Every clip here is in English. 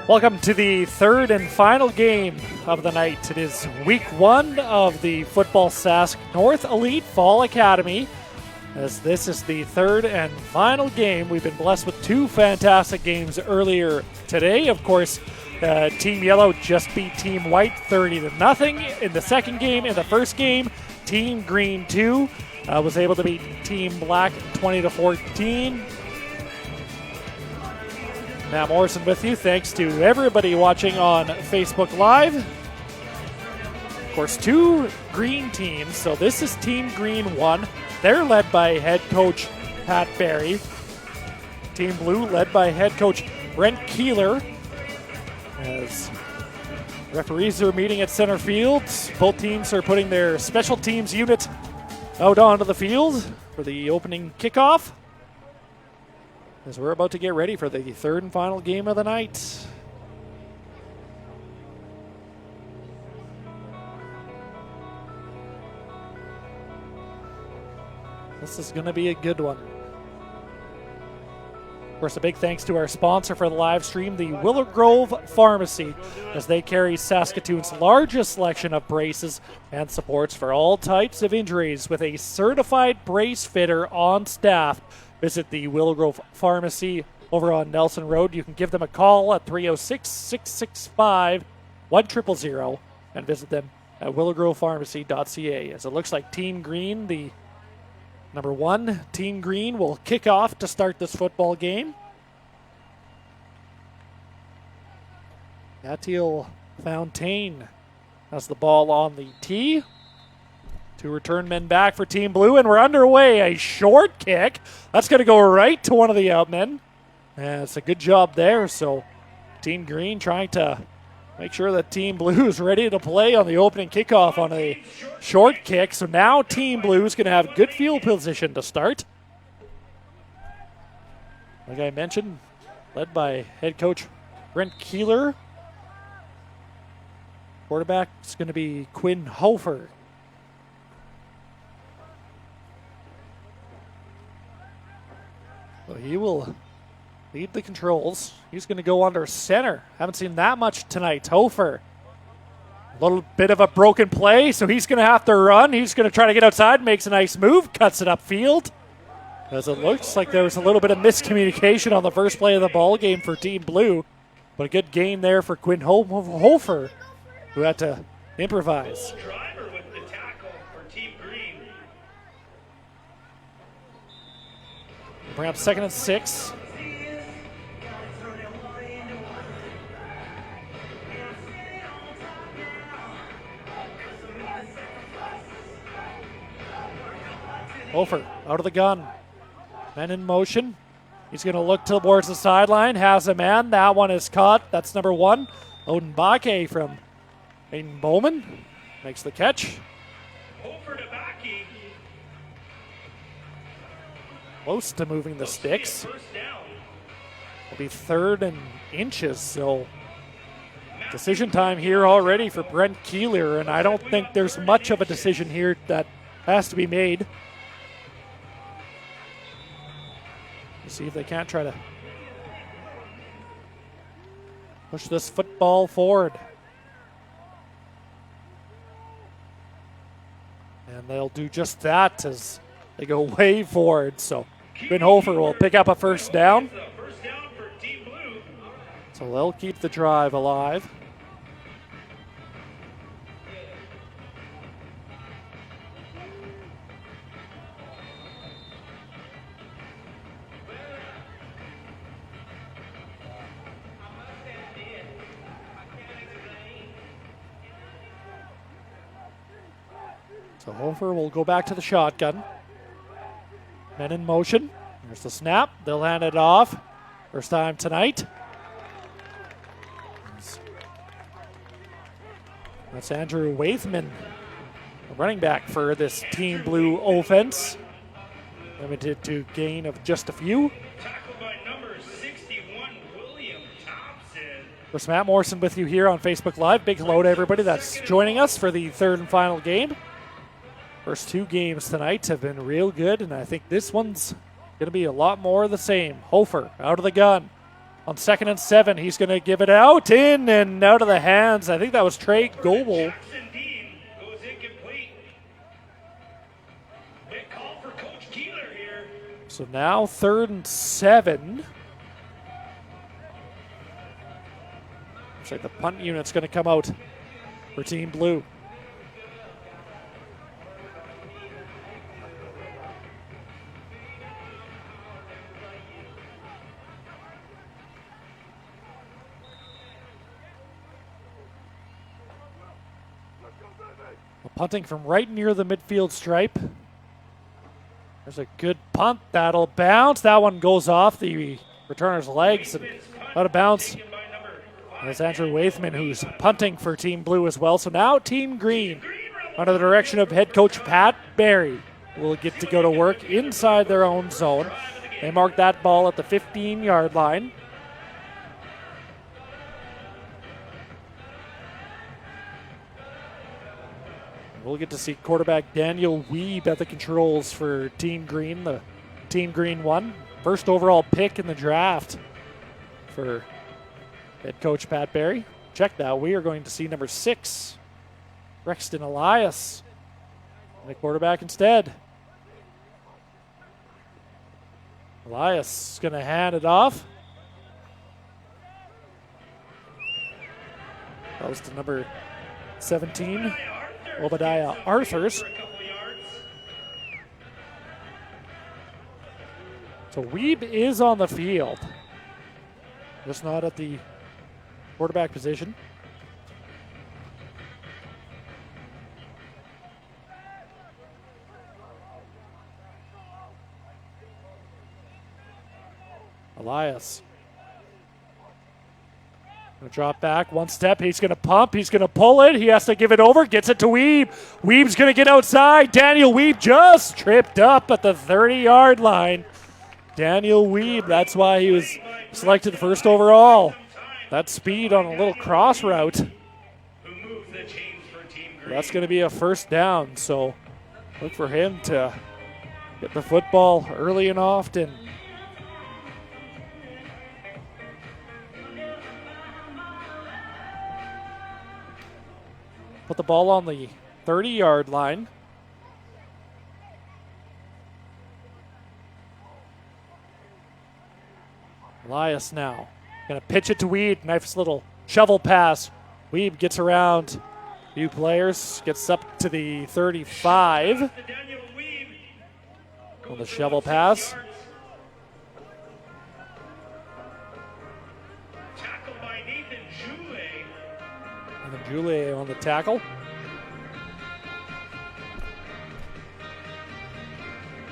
Welcome to the third and final game of the night. It is week one of the Football Sask North Elite Fall Academy. As this is the third and final game, we've been blessed with two fantastic games earlier today. Of course, Team Yellow just beat Team White 30-0 in the second game. In the first game, Team Green 2 was able to beat Team Black 20-14. Matt Morrison with you. Thanks to everybody watching on Facebook Live. Of course, two green teams. So this is Team Green 1. They're led by head coach Pat Barry. Team Blue led by head coach Brent Keeler. As referees are meeting at center field, both teams are putting their special teams unit out onto the field for the opening kickoff, as we're about to get ready for the third and final game of the night. This is going to be a good one. Of course, a big thanks to our sponsor for the live stream, the Willow Grove Pharmacy, as they carry Saskatoon's largest selection of braces and supports for all types of injuries with a certified brace fitter on staff. Visit the Willow Grove Pharmacy over on Nelson Road. You can give them a call at 306-665-1000 and visit them at willowgrovepharmacy.ca. As it looks like Team Green, the number one, Team Green will kick off to start this football game. Atiel Fontaine has the ball on the tee. Two return men back for Team Blue, and we're underway. A short kick. That's going to go right to one of the outmen. And it's a good job there. So Team Green trying to make sure that Team Blue is ready to play on the opening kickoff on a short kick. So now Team Blue is going to have good field position to start. Like I mentioned, led by head coach Brent Keeler. Quarterback is going to be Quinn Hofer. So he will lead the controls. He's going to go under center. Haven't seen that much tonight. Hofer. A little bit of a broken play, so he's going to have to run. He's going to try to get outside, makes a nice move, cuts it upfield. As it looks like there was a little bit of miscommunication on the first play of the ball game for Team Blue. But a good gain there for Quinn Hofer, who had to improvise. Bring up 2nd and 6. Hofer out of the gun. Men in motion. He's going to look towards the sideline. Has a man. That one is caught. That's number 1. Odin Bakke from Aiden Bowman makes the catch. Close to moving the sticks. It'll be 3rd and inches, so decision time here already for Brent Keeler, and I don't think there's much of a decision here that has to be made. Let's see if they can't try to push this football forward. And they'll do just that as they go way forward. So Quinn Hofer will pick up a first down. So they'll keep the drive alive. So Hofer will go back to the shotgun. Men in motion. There's the snap. They'll hand it off. First time tonight. That's Andrew Waithman, a running back for this Team Blue offense. Limited to gain of just a few. Tackled by number 61, William Thompson. Of course, Matt Morrison with you here on Facebook Live. Big hello to everybody that's joining us for the third and final game. First two games tonight have been real good, and I think this one's going to be a lot more of the same. Hofer out of the gun. On 2nd and 7, he's going to give it out, in and out of the hands. I think that was Trey Goebel. Jackson Dean goes incomplete. Big call for Coach Keeler here. So now 3rd and 7. Looks like the punt unit's going to come out for Team Blue. Punting from right near the midfield stripe. There's a good punt. That'll bounce. That one goes off the returner's legs and out of bounds. There's Andrew Waithman, who's punting for Team Blue as well. So now Team Green, under the direction of head coach Pat Barry, will get to go to work inside their own zone. They mark that ball at the 15-yard line. We'll get to see quarterback Daniel Wiebe at the controls for Team Green, the Team Green 1. First overall pick in the draft for head coach Pat Barry. Check that. We are going to see number 6, Rexton Elias, the quarterback instead. Elias is going to hand it off. That was to number 17. Obadiah Arthurs. So Wiebe is on the field, just not at the quarterback position. Elias. Gonna drop back, one step, he's gonna pump, he's gonna pull it, he has to give it over, gets it to Wiebe. Wiebe's gonna get outside. Daniel Wiebe just tripped up at the 30-yard line. Daniel Wiebe, that's why he was selected first overall. That speed on a little cross route. That's gonna be a first down, so look for him to get the football early and often. Put the ball on the 30-yard line. Elias now going to pitch it to Wiebe. Nice little shovel pass. Wiebe gets around a few players, gets up to the 35 on the shovel pass. Julie on the tackle.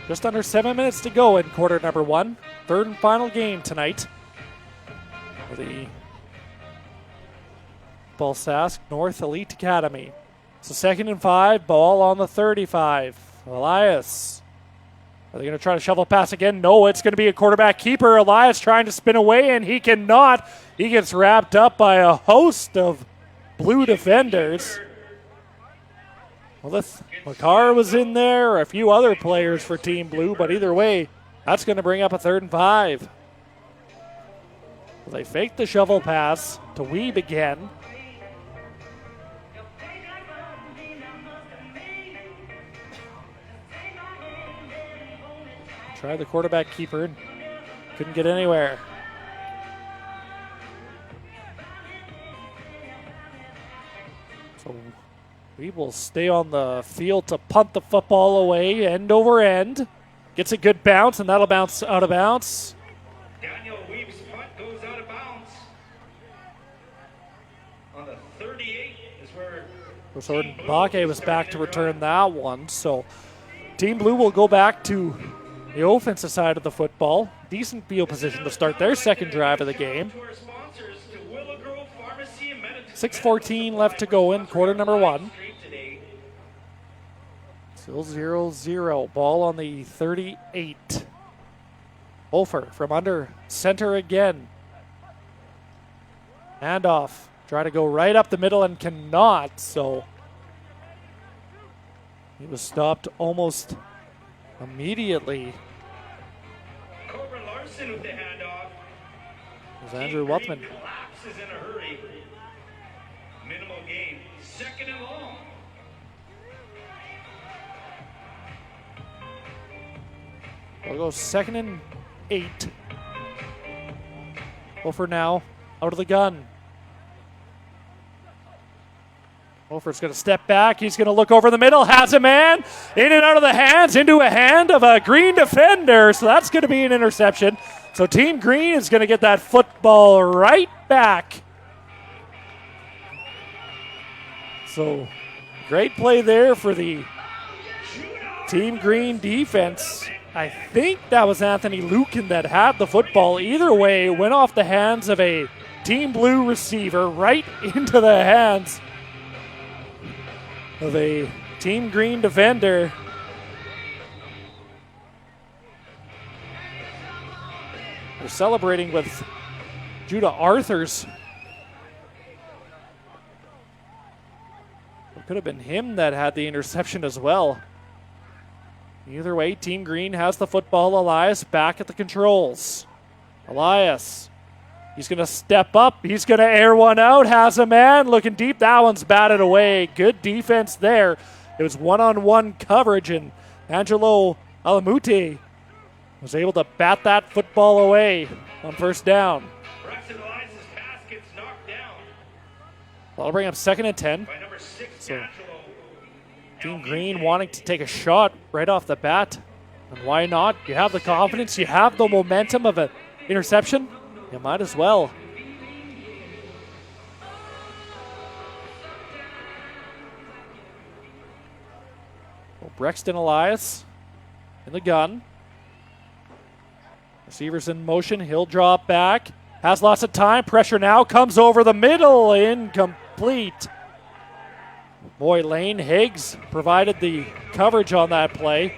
Just under 7 minutes to go in quarter number 1. Third and final game tonight for the Balsask North Elite Academy. So 2nd and 5, ball on the 35. Elias. Are they going to try to shovel pass again? No, it's going to be a quarterback keeper. Elias trying to spin away, and he cannot. He gets wrapped up by a host of Blue defenders. Well, if McCarr was in there, or a few other players for Team Blue, but either way, that's going to bring up a 3rd and 5. Well, they fake the shovel pass to Wiebe again. Tried the quarterback keeper and couldn't get anywhere. So we will stay on the field to punt the football away, end over end. Gets a good bounce, and that'll bounce out of bounds. Daniel Wiebe's punt goes out of bounds. On the 38 is where Jordan Bakke was back to return that one. So Team Blue will go back to the offensive side of the football. Decent field position to start their second drive of the game. 6:14 left to go in quarter number 1. Still 0-0. Ball on the 38. Hofer from under center again. Handoff. Try to go right up the middle and cannot. So he was stopped almost immediately. Corbin Larson with the handoff. There's Andrew Wuthman. Collapses in a hurry. Minimal gain. Second and long. We'll go 2nd and 8. Hofer now out of the gun. Hofer's going to step back. He's going to look over the middle. Has a man in and out of the hands, into a hand of a Green defender. So that's going to be an interception. So Team Green is going to get that football right back. So great play there for the Team Green defense. I think that was Anthony Lukin that had the football. Either way, it went off the hands of a Team Blue receiver right into the hands of a Team Green defender. They're celebrating with Judah Arthurs. It could have been him that had the interception as well. Either way, Team Green has the football. Elias back at the controls. Elias, he's going to step up. He's going to air one out. Has a man looking deep. That one's batted away. Good defense there. It was one-on-one coverage, and Angelo Alamute was able to bat that football away on first down. Braxton Elias' pass gets knocked down That'll bring up 2nd and 10. by number 6, So, Angelo. Team Green wanting to take a shot right off the bat. And why not? You have the confidence. You have the momentum of an interception. You might as well. Well, Brexton Elias in the gun. Receivers in motion. He'll drop back. Has lots of time. Pressure now. Comes over the middle. Incomplete. Boy, Lane Higgs provided the coverage on that play.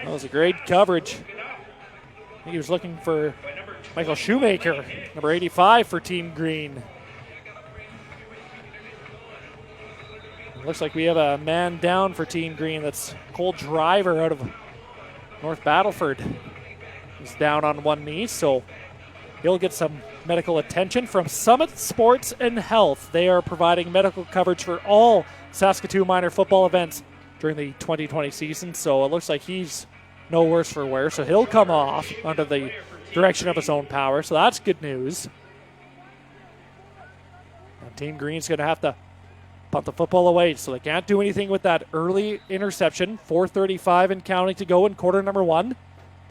That was a great coverage. I think he was looking for Michael Shoemaker, number 85 for Team Green. It looks like we have a man down for Team Green. That's Cole Driver out of North Battleford. He's down on one knee, so he'll get some medical attention from Summit Sports and Health. They are providing medical coverage for all Saskatoon minor football events during the 2020 season, so it looks like he's no worse for wear. So he'll come off under the direction of his own power, so that's good news. And Team Green's going to have to punt the football away, so they can't do anything with that early interception. 4:35 and counting to go in quarter number 1.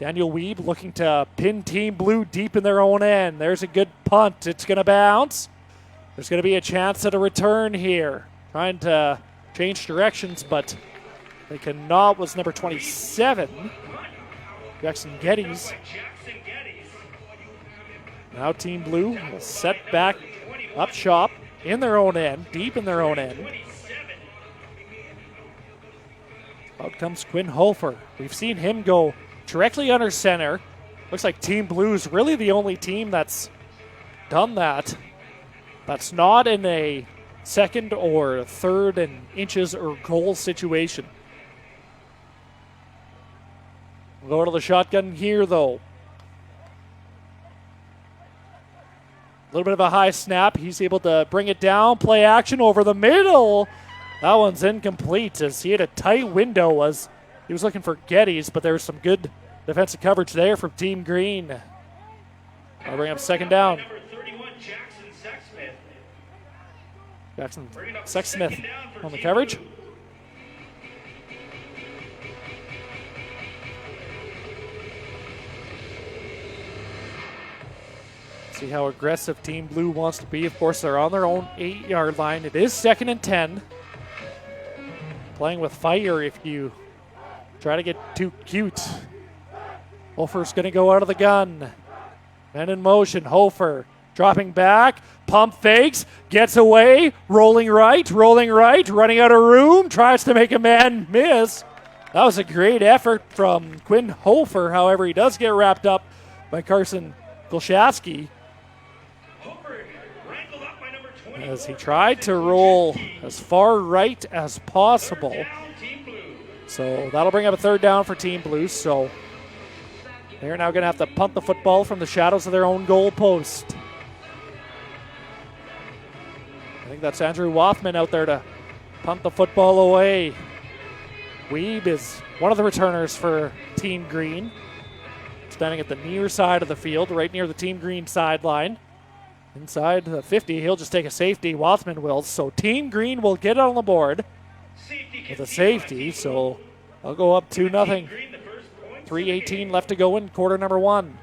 Daniel Weeb looking to pin Team Blue deep in their own end. There's a good punt. It's going to bounce. There's going to be a chance at a return here. Trying to change directions, but they cannot. Was number 27, Jackson Geddes. Now Team Blue will set back up shop in their own end, deep in their own end. Out comes Quinn Hofer. We've seen him go directly under center. Looks like Team Blue's really the only team that's done that. That's not in a 2nd or 3rd and inches or goal situation. We'll go to the shotgun here, though. A little bit of a high snap. He's able to bring it down. Play action over the middle. That one's incomplete as he had a tight window as he was looking for Geddes, but there was some good defensive coverage there from Team Green. I'll bring up 2nd down. Number 31, Jackson Sexsmith. Jackson Bringing up Sexsmith 2nd down for on the Team coverage. Blue. See how aggressive Team Blue wants to be. Of course, they're on their own 8-yard line. It is 2nd and 10. Playing with fire if you try to get too cute. Hofer's going to go out of the gun. Men in motion. Hofer dropping back. Pump fakes. Gets away. Rolling right. Running out of room. Tries to make a man miss. That was a great effort from Quinn Hofer. However, he does get wrapped up by Carson Golshaski Hooper wrangled up by number 20. as he tried to roll as far right as possible. Down, Team Blue. So that'll bring up a 3rd down for Team Blue. So they're now going to have to punt the football from the shadows of their own goal post. think that's Andrew Wathman out there to punt the football away. Weeb is one of the returners for Team Green. Standing at the near side of the field, right near the Team Green sideline. Inside the 50, he'll just take a safety. Wathman will. So Team Green will get on the board with a safety. So they'll go up 2-0. 3:18 left to go in quarter number 1.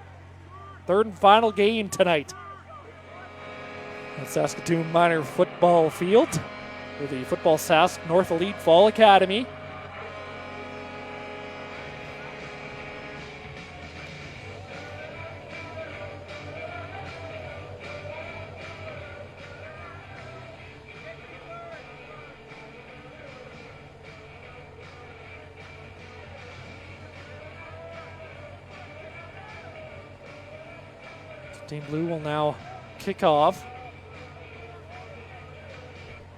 Third and final game tonight at Saskatoon Minor Football Field for the Football Sask North Elite Fall Academy. Team Blue will now kick off.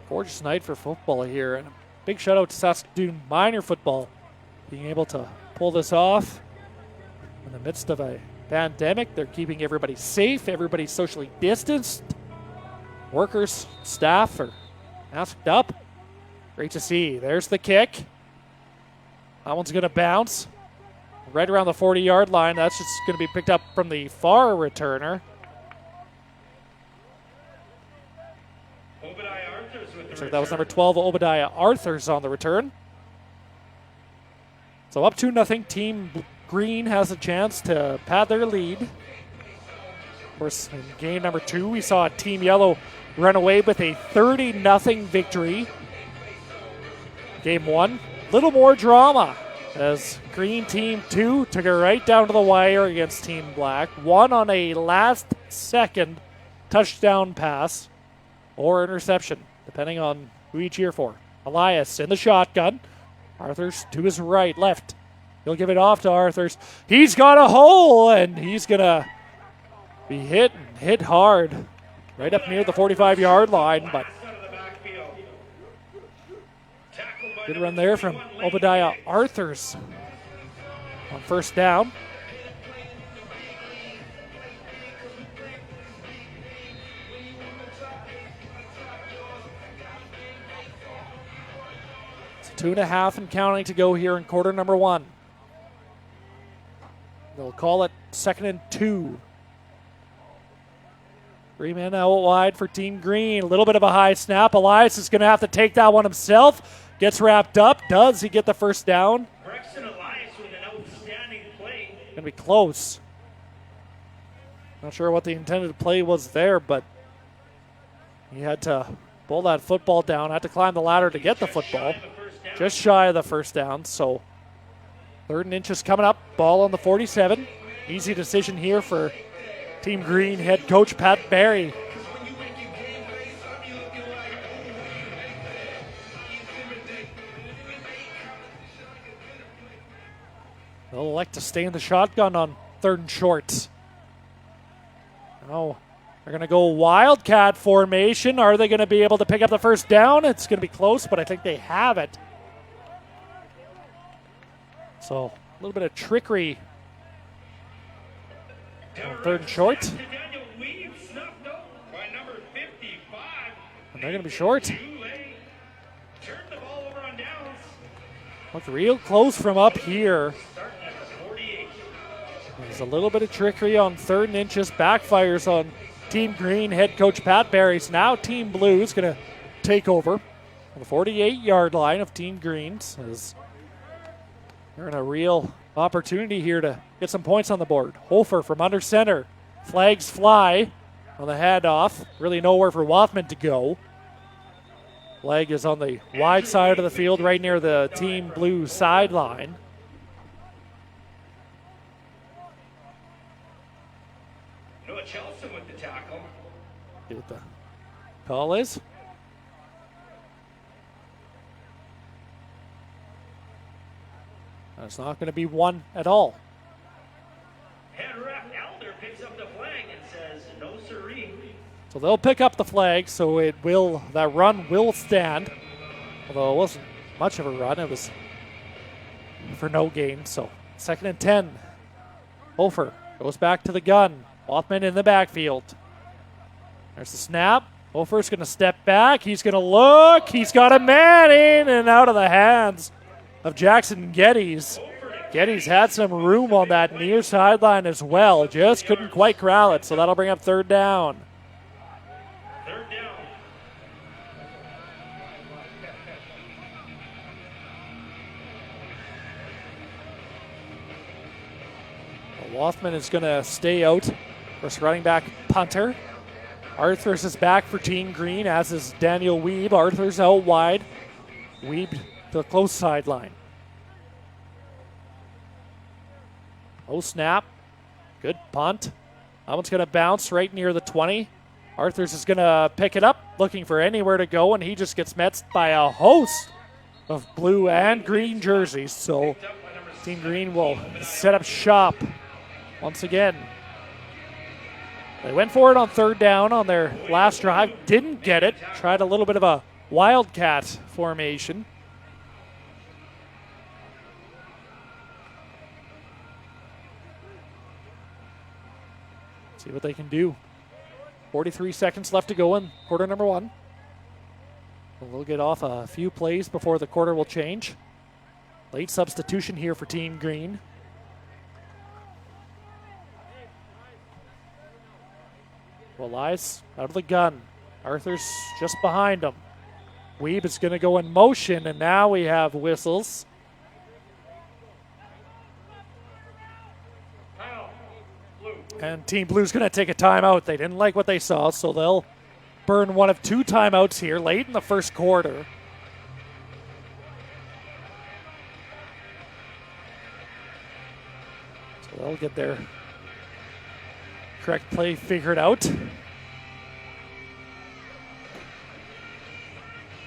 Gorgeous night for football here, and a big shout out to Saskatoon Minor Football being able to pull this off in the midst of a pandemic. They're keeping everybody safe, everybody socially distanced. Workers, staff are masked up. Great to see. There's the kick. That one's going to bounce right around the 40-yard line. That's just going to be picked up from the far returner. Looks like that was number 12, Obadiah Arthurs, on the return. So up 2-0. Team Green has a chance to pad their lead. Of course, in game number 2, we saw Team Yellow run away with a 30-0 victory. Game 1, little more drama, as Green Team 2 took it right down to the wire against Team Black. Won on a last-second touchdown pass or interception, depending on who you cheer for. Elias in the shotgun. Arthurs to his right, left. He'll give it off to Arthurs. He's got a hole, and he's going to be hit hard right up near the 45-yard line, but good run there from Obadiah Arthurs on first down. It's 2.5 and counting to go here in quarter number 1. They'll call it 2nd and 2. 3 men out wide for Team Green. A little bit of a high snap. Elias is going to have to take that one himself. Gets wrapped up. Does he get the first down? Braxton Elias with an outstanding play. Going to be close. Not sure what the intended play was there, but he had to pull that football down. Had to climb the ladder to get the football. Just shy of the first down. So 3rd and inches coming up. Ball on the 47. Easy decision here for Team Green head coach Pat Barry. They'll elect to stay in the shotgun on 3rd and short. Oh, they're going to go Wildcat formation. Are they going to be able to pick up the first down? It's going to be close, but I think they have it. So a little bit of trickery on 3rd and short. And they're going to be short. Looked real close from up here. There's a little bit of trickery on 3rd and inches. Backfires on Team Green head coach Pat Barry's. Now Team Blue is going to take over on the 48-yard line of Team Green's. As they're in a real opportunity here to get some points on the board. Hofer from under center. Flags fly on the handoff. Really nowhere for Wathman to go. Flag is on the wide side of the field, right near the Team Blue sideline. Noah Chelson with the tackle. See what the call is. It's not going to be one at all. Head ref Elder picks up the flag and says, no siree. So they'll pick up the flag, so that run will stand. Although it wasn't much of a run, it was for no gain. So 2nd and 10. Hofer goes back to the gun. Wathman in the backfield. There's the snap. Hofer's going to step back. He's going to look. He's got a man in and out of the hands of Jackson Geddes. Geddes had some room on that near sideline as well. Just couldn't quite corral it, so that'll bring up third down. Third down. Lothman is going to stay out. First running back punter. Arthurs is back for Team Green, as is Daniel Wiebe. Arthurs out wide. Wiebe to the close sideline. Oh, snap. Good punt. That one's going to bounce right near the 20. Arthurs is going to pick it up, looking for anywhere to go, and he just gets met by a host of blue and green jerseys. So Team Green will set up shop once again. They went for it on third down on their last drive. Didn't get it. Tried a little bit of a wildcat formation. See what they can do. 43 seconds left to go in quarter number one. We'll get off a few plays before the quarter will change. Late substitution here for Team Green. Elias out of the gun. Arthur's just behind him. Wiebe is going to go in motion, and now we have whistles. And Team Blue's going to take a timeout. They didn't like what they saw, so they'll burn one of two timeouts here late in the first quarter. So they'll get their correct play figured out.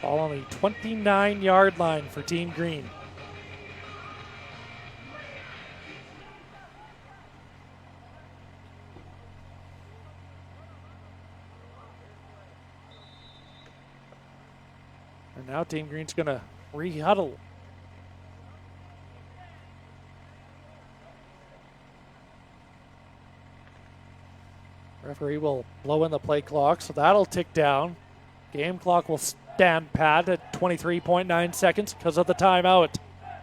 Ball on the 29-yard line for Team Green. And now Team Green's going to re-huddle. Referee will blow in the play clock, so that'll tick down. Game clock will stand pat at 23.9 seconds because of the timeout.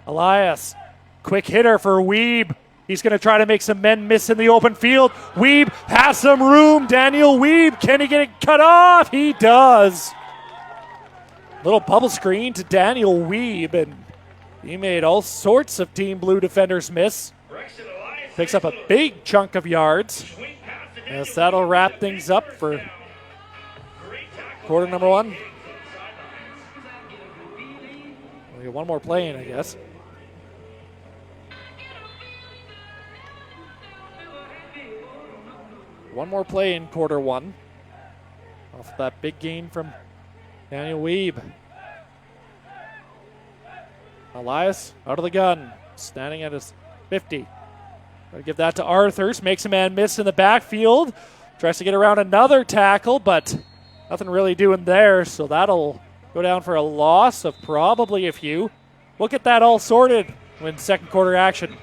Elias, quick hitter for Wiebe. He's going to try to make some men miss in the open field. Wiebe has some room. Daniel Wiebe, can he get it cut off? He does. Little bubble screen to Daniel Wiebe, and he made all sorts of Team Blue defenders miss. Picks up a big chunk of yards. Yes, that'll wrap things up for quarter number one. We got one more play in, I guess. One more play in quarter one. Off that big gain from Daniel Wiebe. Elias out of the gun, standing at his 50. Gotta give that to Arthurs. Makes a man miss in the backfield. Tries to get around another tackle, but nothing really doing there. So that'll go down for a loss of probably a few. We'll get that all sorted when second quarter action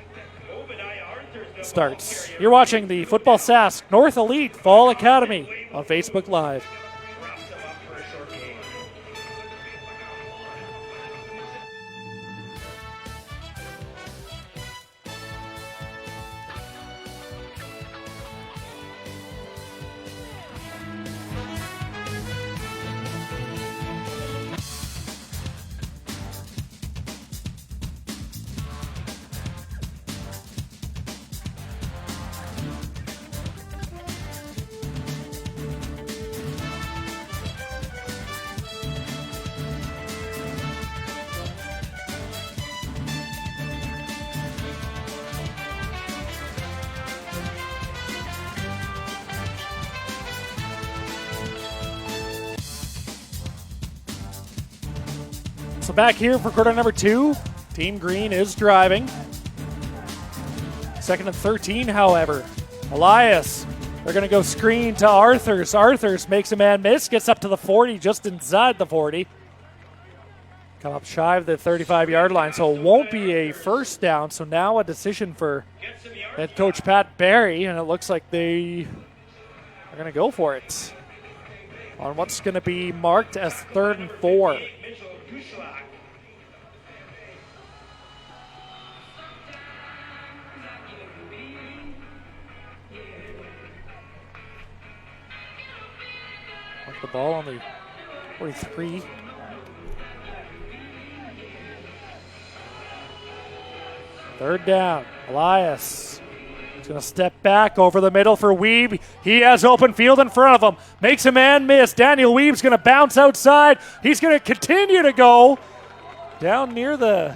starts. You're watching the Football Sask North Elite Fall Academy on Facebook Live. So back here for quarter number two. Team Green is driving. Second and 13, however. Elias, they're going to go screen to Arthurs. Arthurs makes a man miss, gets up to the 40, just inside the 40. Come up shy of the 35-yard line, so it won't be a first down. So now a decision for head coach Pat Barry, and it looks like they are going to go for it. on what's going to be marked as 3rd and 4. Mitchell Kuchlak. The ball on the 43. Third down. Elias is going to step back over the middle for Weeb. He has open field in front of him. Makes a man miss. Daniel Weeb's going to bounce outside. He's going to continue to go down near the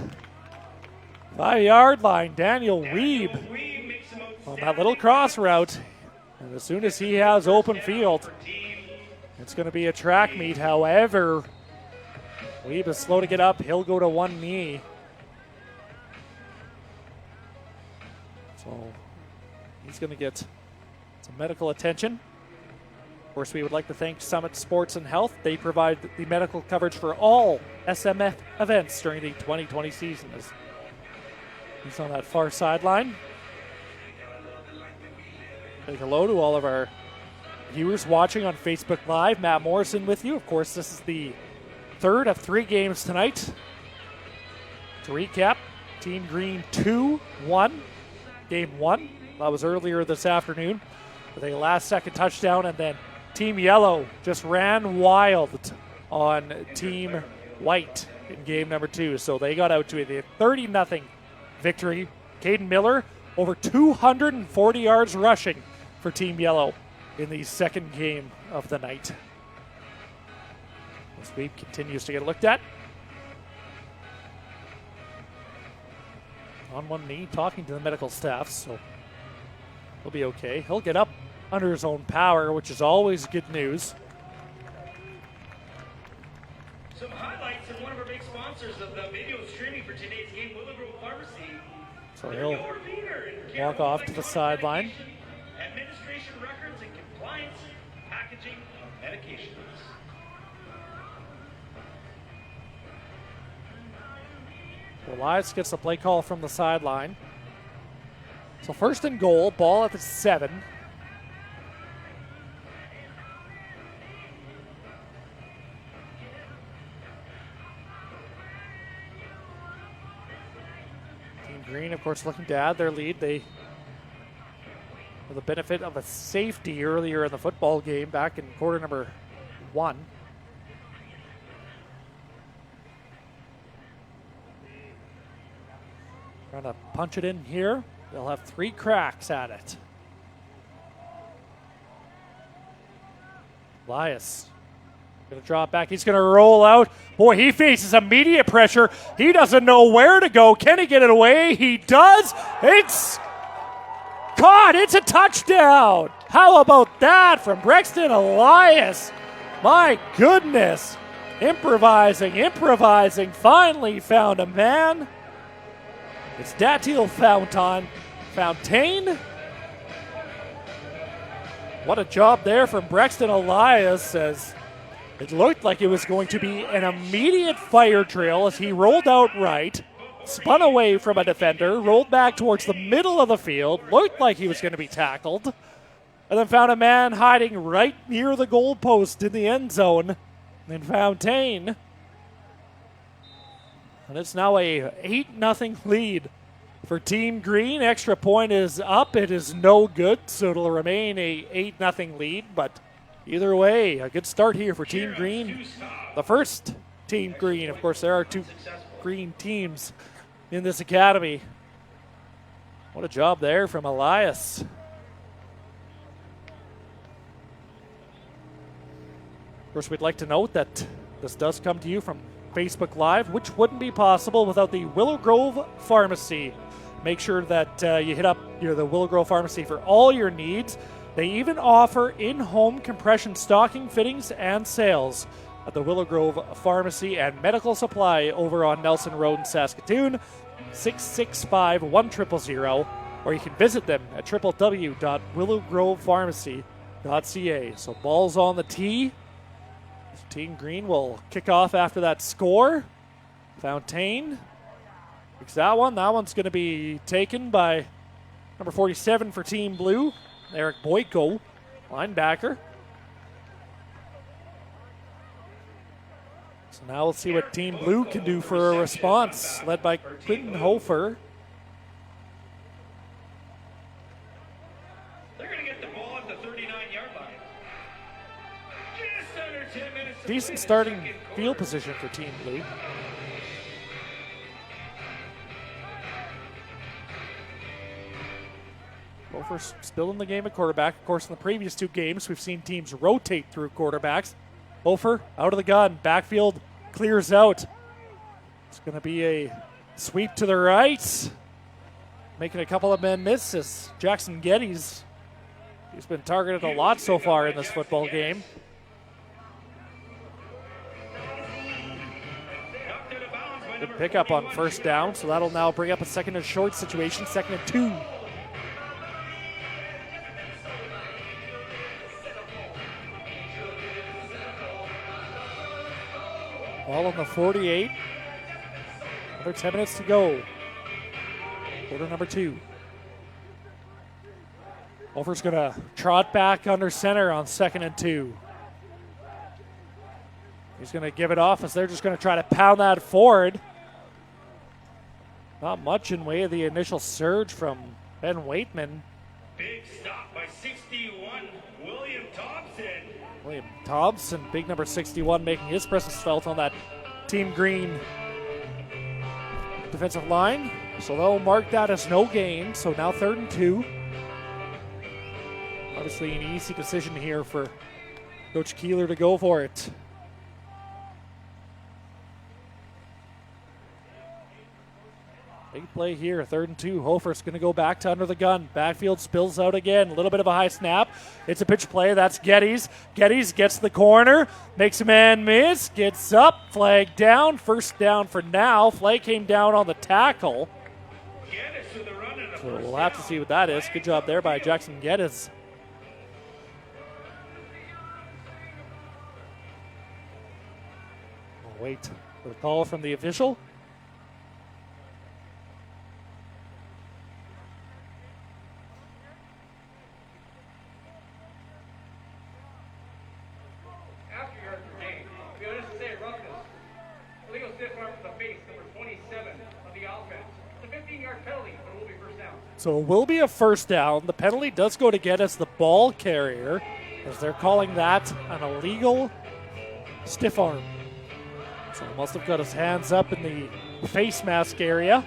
5-yard line. Daniel Weeb on that little cross route. And as soon as he has open field, it's going to be a track meet. However, Weeb is slow to get up. He'll go to one knee. So he's going to get some medical attention. Of course, we would like to thank Summit Sports and Health. They provide the medical coverage for all SMF events during the 2020 season. As he's on that far sideline. Say hello to all of our viewers watching on Facebook Live. Matt Morrison with you. Of course, this is the 3rd of 3 games tonight. To recap, Team Green 2-1. Game 1. That was earlier this afternoon with a last-second touchdown, and then Team Yellow just ran wild on Team White in game number 2. So they got out to a 30-0 victory. Caden Miller over 240 yards rushing for Team Yellow in the second game of the night. This week continues to get looked at. On one knee, talking to the medical staff, so he'll be okay. He'll get up under his own power, which is always good news. Some highlights from one of our big sponsors of the video streaming for today's game, Willow Grove Pharmacy. So he'll walk off to the sideline. Administration records and compliance, packaging of medications. Elias gets the play call from the sideline. So 1st and goal, ball at the 7. Team Green, of course, looking to add their lead. They have the benefit of a safety earlier in the football game back in quarter number 1. Trying to punch it in here. They'll have 3 cracks at it. Elias going to drop back. He's going to roll out. Boy, he faces immediate pressure. He doesn't know where to go. Can he get it away? He does. It's caught. It's a touchdown. How about that from Brexton Elias? My goodness. Improvising. Finally found a man. It's Datil Fontaine. What a job there from Brexton Elias, as it looked like it was going to be an immediate fire drill as he rolled out right, spun away from a defender, rolled back towards the middle of the field, looked like he was going to be tackled, and then found a man hiding right near the goalpost in the end zone in Fontaine. And it's now a 8-0 lead for Team Green. Extra point is up. It is no good, so it'll remain a 8-0 lead. But either way, a good start here for Team Green. The first Team Green. Of course, there are 2 Green teams in this academy. What a job there from Elias. Of course, we'd like to note that this does come to you from Facebook Live, which wouldn't be possible without the Willow Grove Pharmacy. Make sure that you hit up the Willow Grove Pharmacy for all your needs. They even offer in-home compression stocking fittings and sales at the Willow Grove Pharmacy and Medical Supply over on Nelson Road in Saskatoon, 665-1000, or you can visit them at www.willowgrovepharmacy.ca. So ball's on the tee. Team Green will kick off after that score. Fontaine picks that one. That one's going to be taken by number 47 for Team Blue, Eric Boyko, linebacker. So now we'll see what Team Blue can do for a response, led by Quinton Hofer. They're going to get the ball at the 39-yard line. Just under 10 minutes. to Decent play. starting field position for Team Blue. Hofer still in the game at quarterback. Of course, in the previous two games, we've seen teams rotate through quarterbacks. Hofer out of the gun. Backfield clears out. It's going to be a sweep to the right. Making a couple of men miss as Jackson Geddes. He's been targeted a lot so far in this football game. Good pickup on first down, so that'll now bring up a second and short situation, 2nd and 2. Ball on the 48. Another 10 minutes to go. Quarter number 2. Hofer's going to trot back under center on 2nd and 2. He's going to give it off as they're just going to try to pound that forward. Not much in way of the initial surge from Ben Waitman. Big stop by 61, William Thompson. William Thompson, big number 61, making his presence felt on that Team Green defensive line. So they'll mark that as no gain. So now 3rd and 2. Obviously an easy decision here for Coach Keeler to go for it. Big play here, 3rd and 2. Hofer's going to go back to under the gun. Backfield spills out again. A little bit of a high snap. It's a pitch play. That's Geddes. Geddes gets the corner. Makes a man miss. Gets up. Flag down. First down for now. Flag came down on the tackle. Geddes with a run and a So first we'll have to down. see what that is. Good job there by Jackson Geddes. We'll wait for the call from the official. After yard per game, we unnecessary roughness. Illegal stiff arm to the face, number 27 of the offense. It's a 15-yard penalty, but it will be first down. So it will be a first down. The penalty does go to Geddes, the ball carrier, as they're calling that an illegal stiff arm. So he must have got his hands up in the face mask area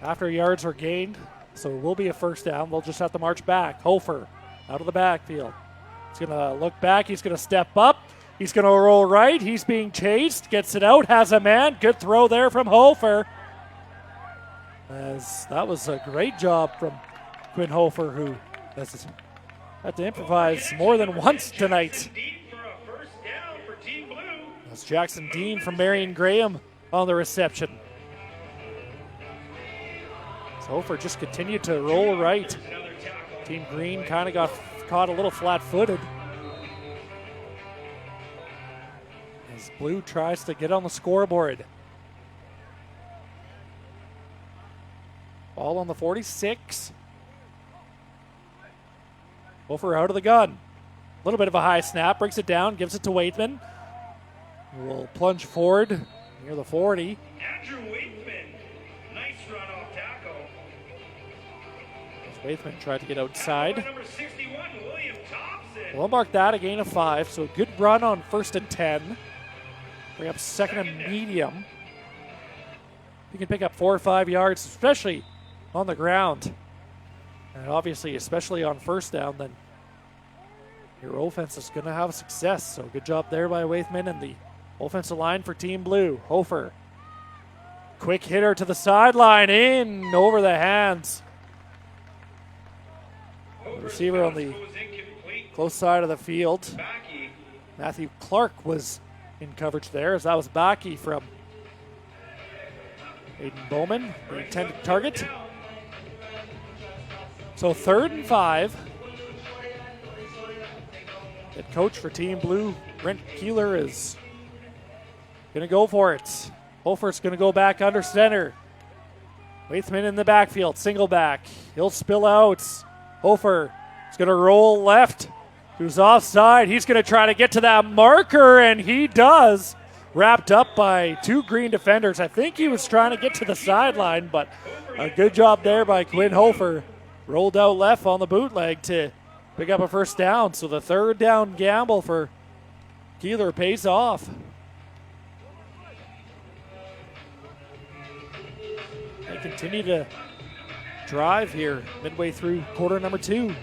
after yards were gained. So it will be a first down. They'll just have to march back. Hofer out of the backfield. He's going to look back. He's going to step up. He's going to roll right. He's being chased. Gets it out. Has a man. Good throw there from Hofer. As that was a great job from Quinn Hofer, who has had to improvise more than once tonight. Deep for a first down for Team Blue. That's Jackson Dean from Marion Graham on the reception. So Hofer just continued to roll right. Another tackle. Team Green kind of got caught a little flat-footed. As Blue tries to get on the scoreboard. Ball on the 46. Hofer out of the gun. A little bit of a high snap, brings it down, gives it to Waitman. Will plunge forward near the 40. Andrew Waitman. Nice run off tackle. As Waitman tried to get outside. Number 61, William Thompson. We'll mark that a gain of 5. So good run on 1st and 10. Bring up 2nd and medium. You can pick up 4 or 5 yards, especially on the ground. And obviously, especially on first down, then your offense is going to have success. So good job there by Waithman and the offensive line for Team Blue. Hofer. Quick hitter to the sideline, in over the hands. Receiver on the Was incomplete. close side of the field. Backy. Matthew Clark was in coverage there, as that was Backy from Aiden Bowman, the intended target. So 3rd and 5. Head coach for Team Blue, Brent Keeler, is going to go for it. Hofer's going to go back under center. Waithman in the backfield, single back. He'll spill out. Hofer is going to roll left. Who's offside? He's going to try to get to that marker, and he does. wrapped up by 2 Green defenders. I think he was trying to get to the sideline, but a good job there by Quinn Hofer. Rolled out left on the bootleg to pick up a first down. So the 3rd down gamble for Keeler pays off. They continue to drive here midway through quarter number 2.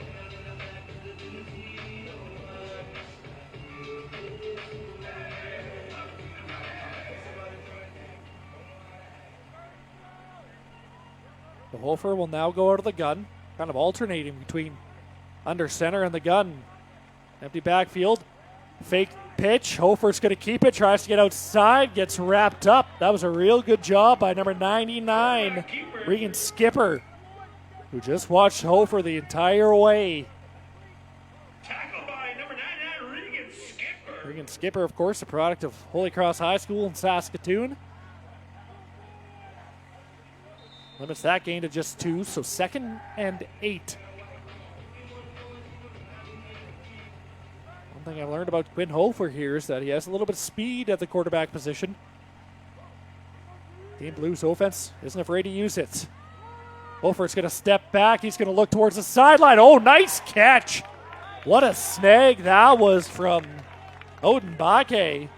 The Hofer will now go out of the gun, kind of alternating between under center and the gun. Empty backfield, fake pitch. Hofer's going to keep it, tries to get outside, gets wrapped up. That was a real good job by number 99, Regan Skipper, who just watched Hofer the entire way. Tackled by number 99, Regan Skipper. Regan Skipper, of course, a product of Holy Cross High School in Saskatoon. Limits that gain to just 2, so 2nd and 8. One thing I've learned about Quinn Hofer here is that he has a little bit of speed at the quarterback position. Team Blues offense isn't afraid to use it. Hofer's going to step back. He's going to look towards the sideline. Oh, nice catch. What a snag that was from Odin Bakke.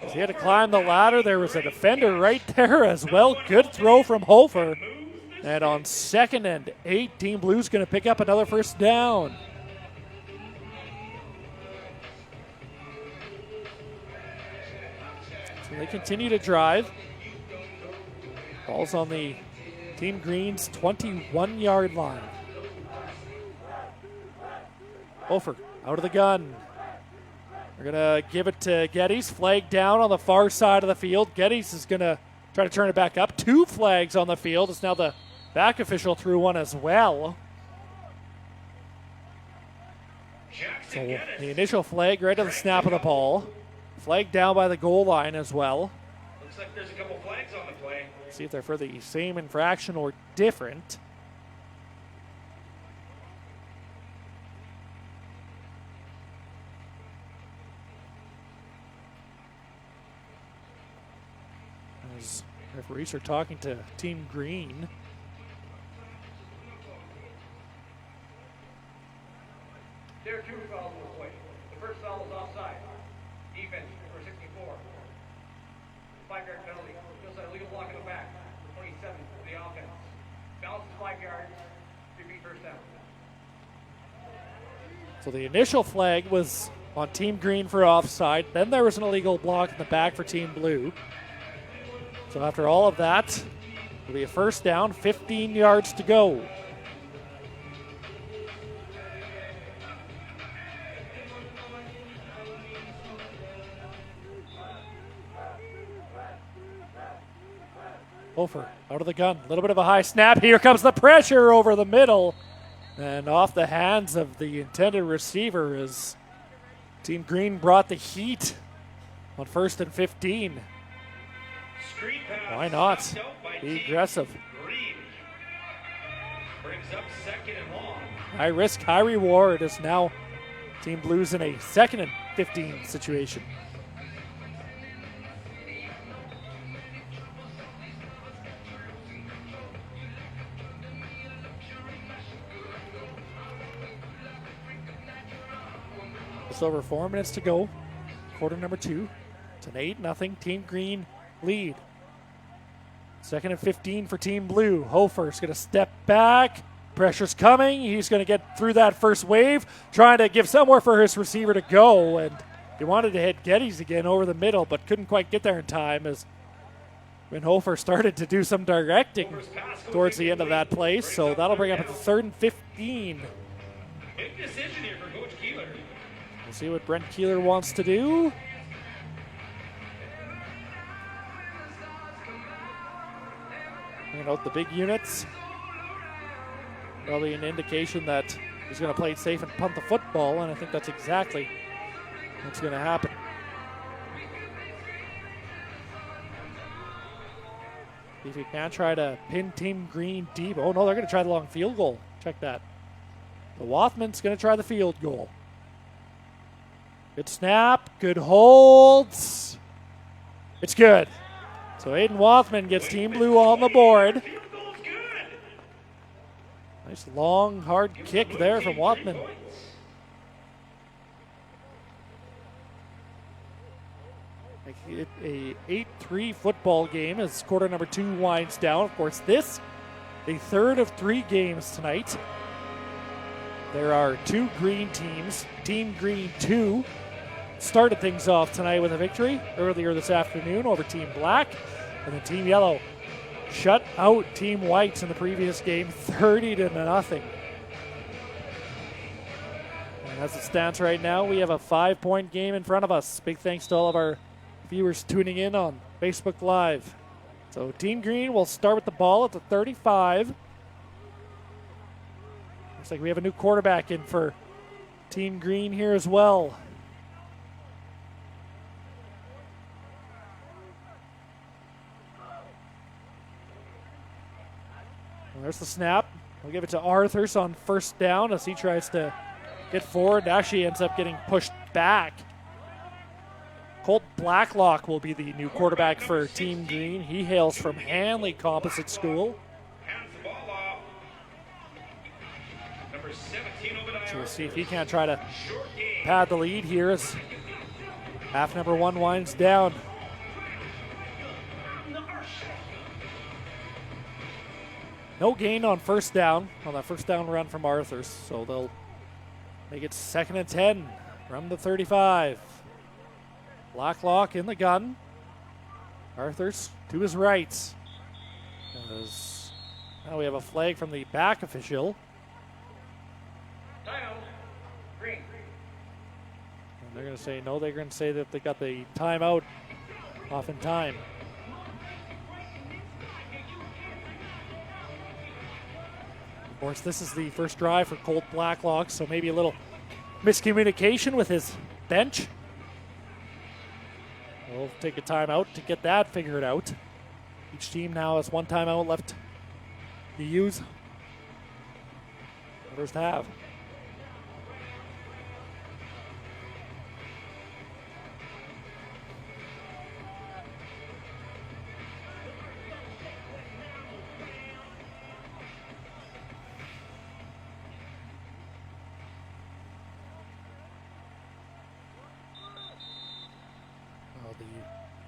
He had to climb the ladder. There was a defender right there as well. Good throw from Hofer. And on 2nd and 8, Team Blues going to pick up another first down. So they continue to drive. Ball's on the Team Green's 21-yard line. Hofer out of the gun. They're going to give it to Geddes. Flag down on the far side of the field. Geddes is going to try to turn it back up. 2 flags on the field. It's now the back official threw one as well. So the initial flag right at the snap of the ball. Flag down by the goal line as well. Looks like there's a couple flags on the play. See if they're for the same infraction or different. As referees are talking to Team Green. There are 2 fouls in the play. The first foul is offside. Defense, number 64. 5-yard penalty. Feels like a legal block in the back. 27 for the offense. Balance is 5 yards. 3 feet first down. So the initial flag was on Team Green for offside. Then there was an illegal block in the back for Team Blue. So after all of that, it'll be a first down, 15 yards to go. Hofer out of the gun. A little bit of a high snap. Here comes the pressure over the middle. And off the hands of the intended receiver as Team Green brought the heat on 1st and 15. Screen pass. Why not? Stopped out by Be Team aggressive. Green. Brings up 2nd and long. High risk, high reward is now Team Blues in a 2nd and 15 situation. Just over 4 minutes to go. Quarter number 2. It's an 8-0 Team Green lead. 2nd and 15 for Team Blue. Hofer's going to step back. Pressure's coming. He's going to get through that first wave, trying to give somewhere for his receiver to go. And he wanted to hit Geddes again over the middle, but couldn't quite get there in time as when Hofer started to do some directing towards the end of that play. So that'll bring up at the 3rd and 15. Big decision here for Coach Keeler. We'll see what Brent Keeler wants to do. Bringing out the big units. Probably an indication that he's going to play it safe and punt the football, and I think that's exactly what's going to happen. If you can try to pin Team Green deep. Oh, no, they're going to try the long field goal. Check that. The Wathman's going to try the field goal. Good snap, good holds. It's good. So Aiden Wathman gets Team Blue on the board. Field goal's good. Nice long, hard kick there from Wathman. Make it a 8-3 football game as quarter number 2 winds down. Of course, this, the third of 3 games tonight. There are 2 green teams. Team Green 2 started things off tonight with a victory earlier this afternoon over Team Black. And then Team Yellow shut out Team Whites in the previous game 30-0. And as it stands right now, we have a 5-point game in front of us. Big thanks to all of our viewers tuning in on Facebook Live. So Team Green will start with the ball at the 35. Looks like we have a new quarterback in for Team Green here as well. And there's the snap. We'll give it to Arthurs on first down as he tries to get forward. Actually ends up getting pushed back. Colt Blacklock will be the new quarterback for Team Green. He hails from Hanley Composite School. Hands the ball off. Number 17 over So we'll see if he can't try to short game. pad the lead here as half number 1 winds down. No gain on first down on that first down run from Arthurs, so they'll make it 2nd and 10 from the 35. Blacklock in the gun. Arthurs to his right. Now we have a flag from the back official. Timeout. Green. And they're going to say no. They're going to say that they got the timeout off in time. Of course, this is the first drive for Colt Blacklock, so maybe a little miscommunication with his bench. We'll take a timeout to get that figured out. Each team now has 1 timeout left to use. The first half.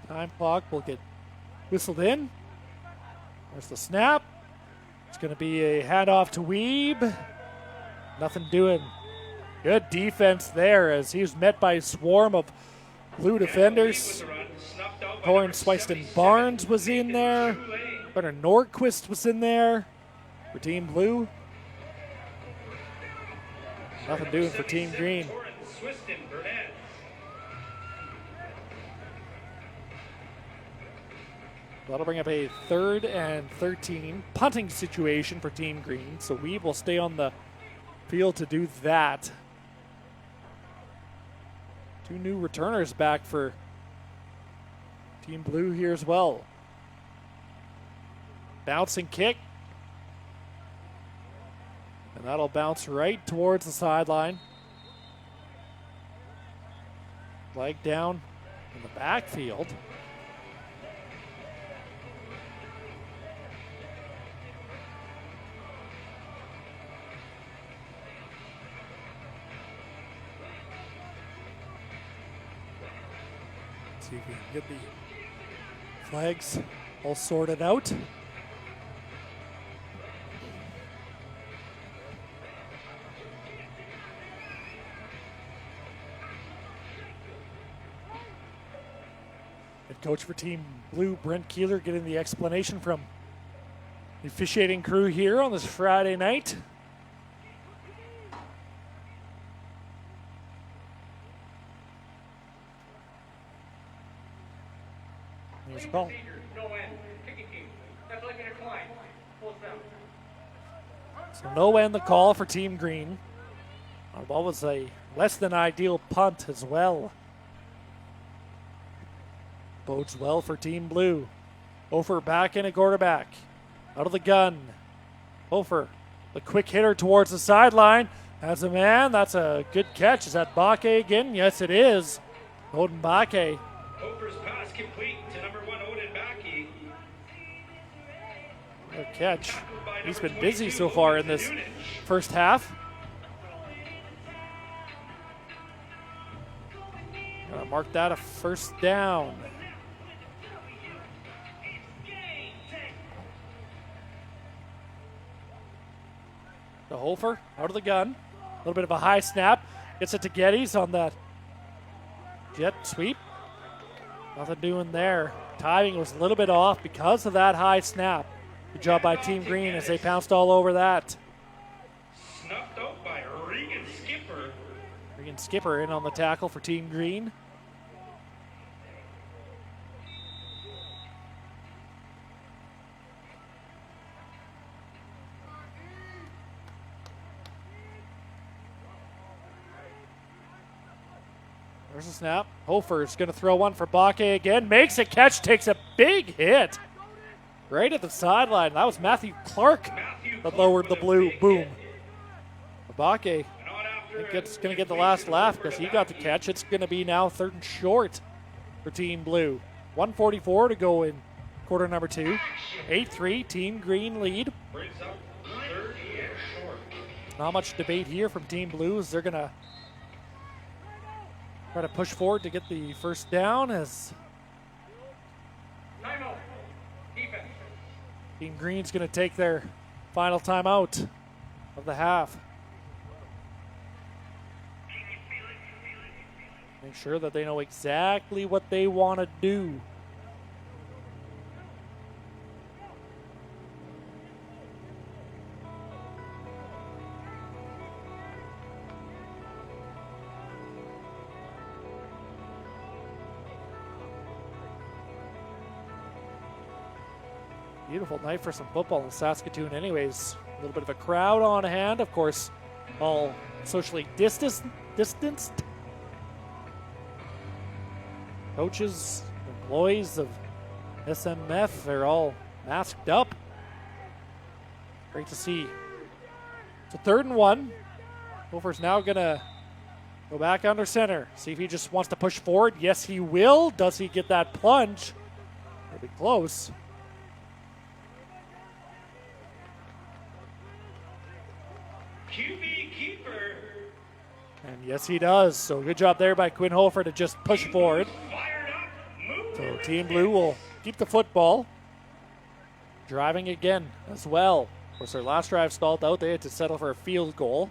The time clock will get whistled in. There's the snap. It's going to be a handoff to Weeb. Nothing doing. Good defense there as he's met by a swarm of Blue defenders. Corin Swiston Barnes was in there. Bernard Nordquist was in there for Team Blue. Nothing doing for Team Green. That'll bring up a 3rd and 13 punting situation for Team Green. So Weeb will stay on the field to do that. 2 new returners back for Team Blue here as well. Bouncing kick. And that'll bounce right towards the sideline. Flag down in the backfield. See if we can get the flags all sorted out. Head coach for Team Blue, Brent Keeler, getting the explanation from the officiating crew here on this Friday night. Here's the call. No end. Kicking team. That's like a decline. Full down. So no end the call for Team Green. Our ball was a less than ideal punt as well. Bodes well for Team Blue. Ofer back in at quarterback. Out of the gun. Ofer, the quick hitter towards the sideline. Has a man. That's a good catch. Is that Bakke again? Yes, it is. Odin Bakke. Ofer's pass complete to number Good catch. He's been busy so far in this first half. Gonna mark that a first down. The Hofer out of the gun. A little bit of a high snap. Gets it to Geddes on that jet sweep. Nothing doing there. Timing was a little bit off because of that high snap. Good job by Team Green as they pounced all over that. Snuffed out by Regan Skipper. Regan Skipper in on the tackle for Team Green. There's a snap. Hofer's going to throw one for Bakke again. Makes a catch, takes a big hit. Right at the sideline. That was Matthew Clark that lowered the blue boom. Bakke is going to get the last laugh because he got the catch. It's going to be now 3rd and short for Team Blue. 1:44 to go in quarter number 2. 8-3, Team Green lead. Brings up 3rd and short. Not much debate here from Team Blue as they're going to try to push forward to get the first down as Timeout. Defense. Team Green's going to take their final timeout of the half. Make sure that they know exactly what they want to do. Beautiful night for some football in Saskatoon anyways. A little bit of a crowd on hand. Of course, all socially distanced. Coaches, employees of SMF, they're all masked up. Great to see. It's a 3rd and 1. Hofer's now going to go back under center. See if he just wants to push forward. Yes, he will. Does he get that plunge? It'll be close. QB keeper. And yes, he does. So good job there by Quinn Hofer to just push forward. Fired up. Move. So Team Blue will keep the football. Driving again as well. Of course, their last drive stalled out. They had to settle for a field goal.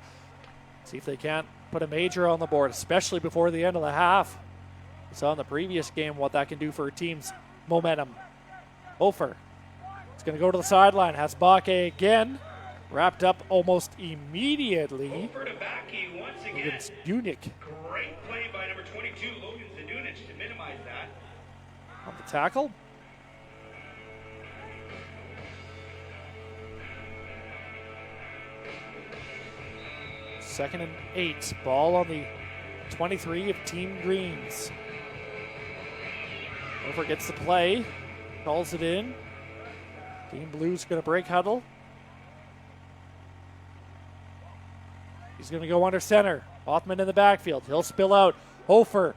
See if they can't put a major on the board, especially before the end of the half. We saw in the previous game what that can do for a team's momentum. Hofer is going to go to the sideline. Has Bakke again. Wrapped up almost immediately Over to Bakke once again. against Unic Great play by number 22, Logan Zdunich, to minimize that. on the tackle. Second and 8. Ball on the 23 of Team Greens. Over gets the play. Calls it in. Team Blue's going to break huddle. He's going to go under center. Othman in the backfield. He'll spill out. Hofer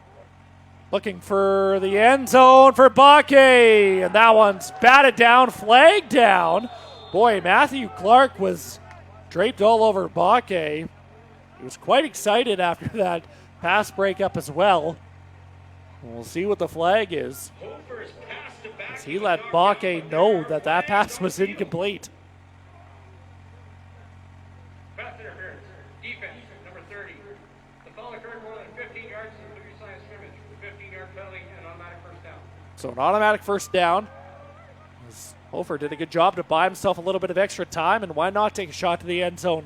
looking for the end zone for Bakke. And that one's batted down, flagged down. Boy, Matthew Clark was draped all over Bakke. He was quite excited after that pass breakup as well. We'll see what the flag is. Hofer's pass to Bakke. As he let Bakke know that that pass was incomplete. Pass interference. Defense, number 30. The foul occurred more than 15 yards from the blue line of scrimmage. 15-yard penalty and automatic first down. So an automatic first down. As Hofer did a good job to buy himself a little bit of extra time, and why not take a shot to the end zone?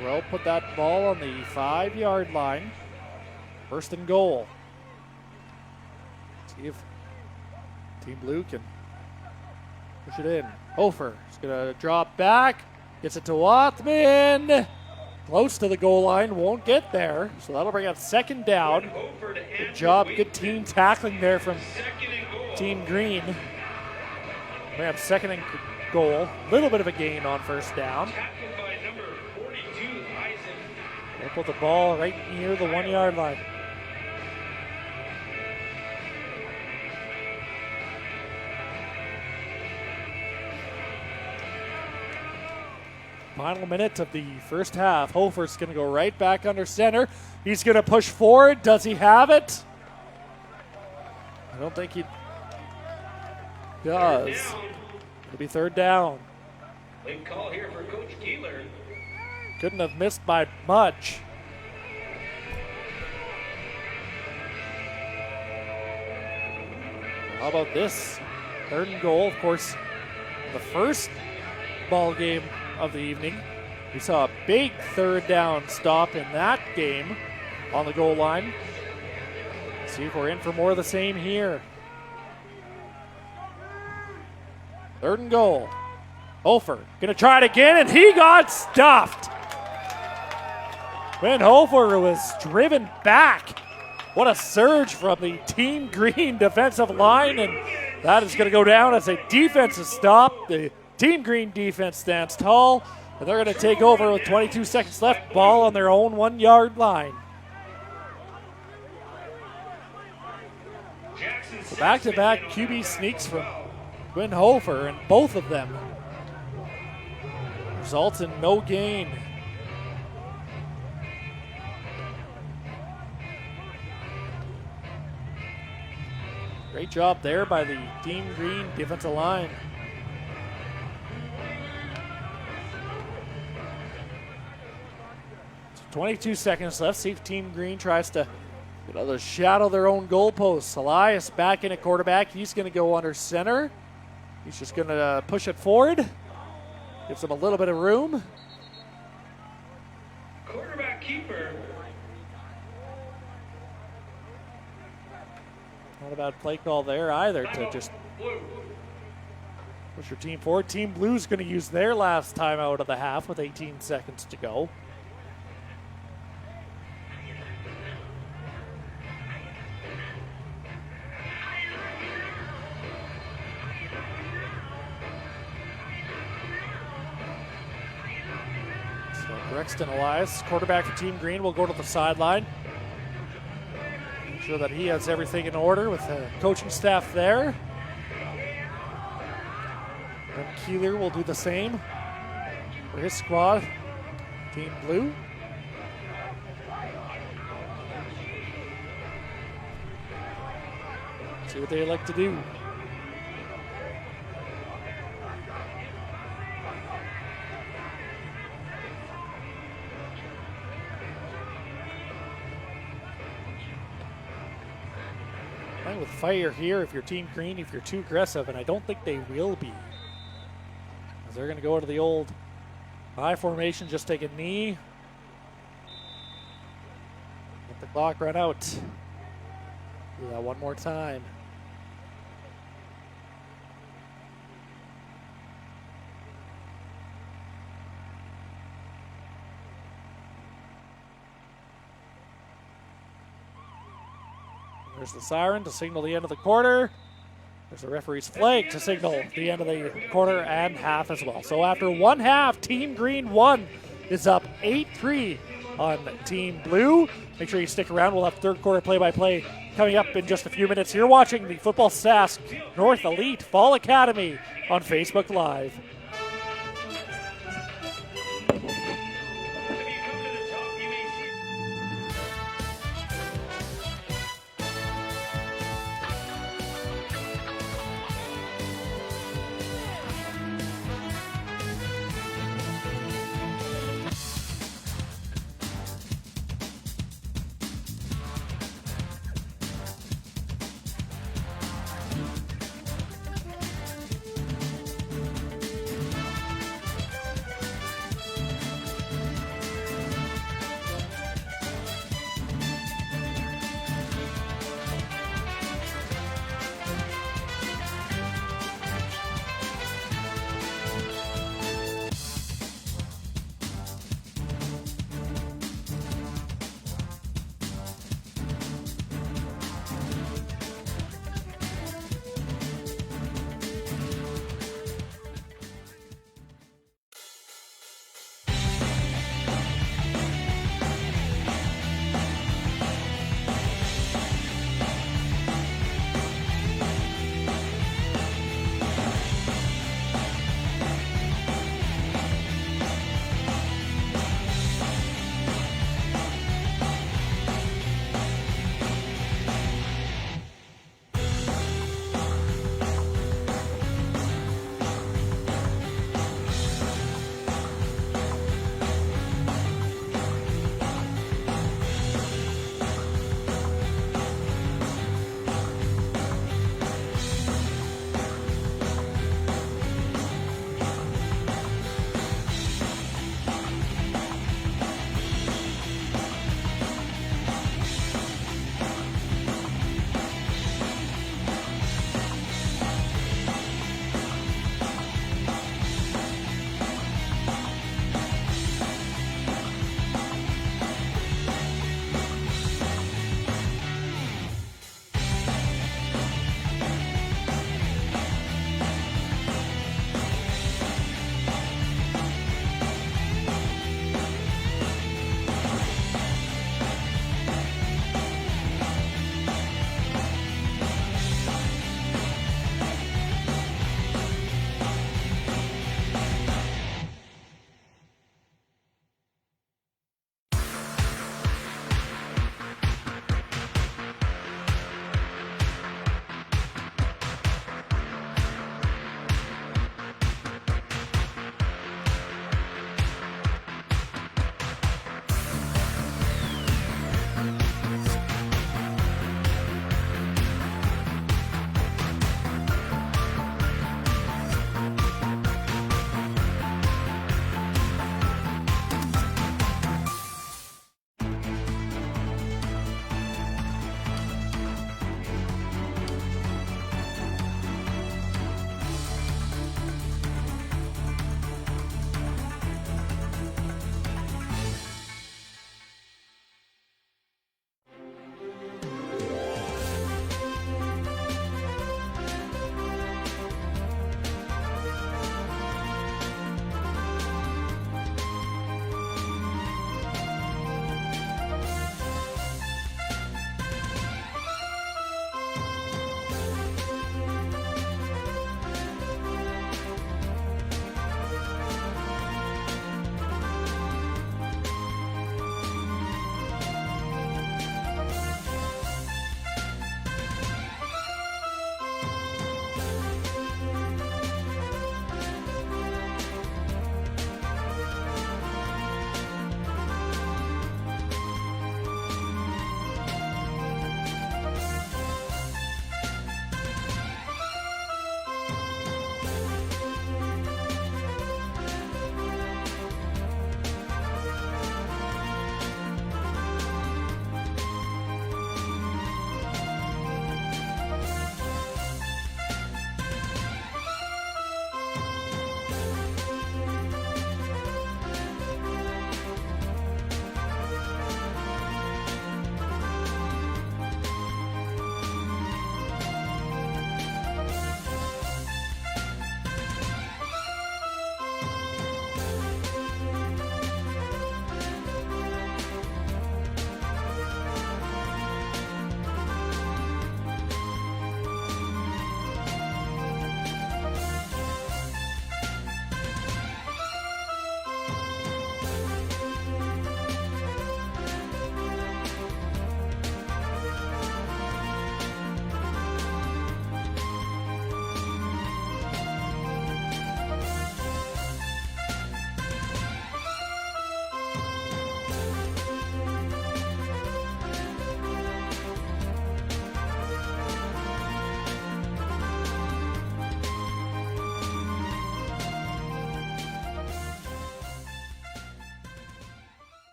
Burrell put that ball on the 5-yard line. 1st and goal. See if Team Blue can push it in. Hofer is going to drop back. Gets it to Othman. Close to the goal line. Won't get there. So that'll bring up 2nd down. Hofer to Good Andrew job. Good Winston. team tackling there from 2nd and goal. Team Green. We have second and goal. Little bit of a gain on first down. Tackled by number 42, Eisen. They put the ball right near the 1 yard line. Final minute of the first half. Hofer's going to go right back under center. He's going to push forward. Does he have it? I don't think he does. It'll be third down. Late call here for Coach Keeler. Couldn't have missed by much. How about this? Third and goal, of course, the first ball game of the evening. We saw a big third down stop in that game on the goal line. See if we're in for more of the same here. Third and goal. Hofer gonna try it again, and he got stuffed. Quinn Hofer was driven back. What a surge from the Team Green defensive line, and that is gonna go down as a defensive stop. The Team Green defense stands tall, and they're gonna take over with 22 seconds left. Ball on their own 1 yard line. So back-to-back QB sneaks from Quinn Hofer, and both of them results in no gain. Great job there by the Team Green defensive line. So 22 seconds left. See if Team Green tries to shadow their own goalposts. Elias back in at quarterback. He's going to go under center. He's just going to push it forward. Gives him a little bit of room. Quarterback keeper. Not a bad play call there either to just push your team forward. Team Blue's going to use their last time out of the half with 18 seconds to go. Brexton Elias, quarterback for Team Green, will go to the sideline. Make sure that he has everything in order with the coaching staff there. And Keeler will do the same for his squad, Team Blue. See what they like to do. With fire here if you're Team Green, if you're too aggressive, and I don't think they will be. As they're going to go to the old high formation, just take a knee. Let the clock run out. Do that one more time. There's the siren to signal the end of the quarter. There's a referee's flag to signal the end of the quarter and half as well. So after one half, Team Green 1 is up 8-3 on Team Blue. Make sure you stick around. We'll have third quarter play-by-play coming up in just a few minutes. You're watching the Football Sask North Elite Fall Academy on Facebook Live.